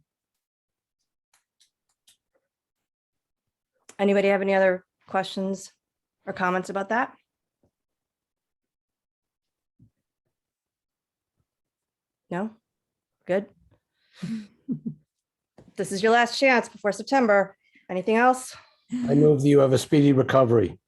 S1: Anybody have any other questions or comments about that? No? Good. This is your last chance before September. Anything else?
S3: I move that you have a speedy recovery.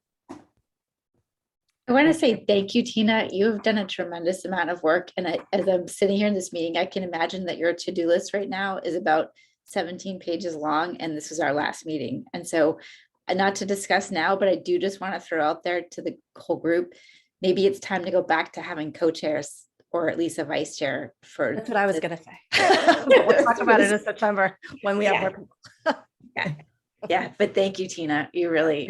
S8: I want to say thank you, Tina. You have done a tremendous amount of work. And as I'm sitting here in this meeting, I can imagine that your to-do list right now is about 17 pages long, and this was our last meeting. And so not to discuss now, but I do just want to throw out there to the whole group, maybe it's time to go back to having co-chairs or at least a vice chair for.
S1: That's what I was going to say. We'll talk about it in September when we have more people.
S8: Yeah, but thank you, Tina. You really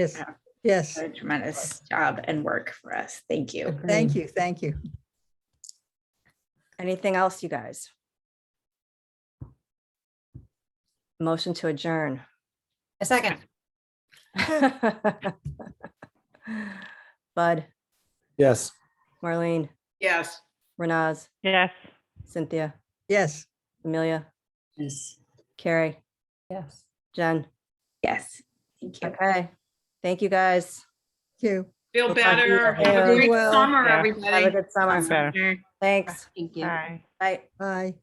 S4: Yes.
S8: did a tremendous job and work for us. Thank you.
S4: Thank you. Thank you.
S1: Anything else, you guys? Motion to adjourn.
S12: A second.
S1: Bud,
S3: Yes.
S1: Marlene,
S9: Yes.
S1: Renaz,
S11: Yes.
S1: Cynthia,
S4: Yes.
S1: Amelia,
S8: Yes.
S1: Carrie,
S12: Yes.
S1: Jen.
S8: Yes. Thank you.
S1: Okay. Thank you, guys.
S4: Thank you.
S9: Feel
S1: We'll talk to you
S9: better.
S1: later.
S9: Have a
S1: Be
S9: great
S4: well.
S9: summer,
S11: Yeah.
S1: Have a
S9: everybody.
S1: good summer.
S11: Fair.
S1: Thanks.
S10: Thank you.
S11: Bye.
S1: Bye.
S4: Bye.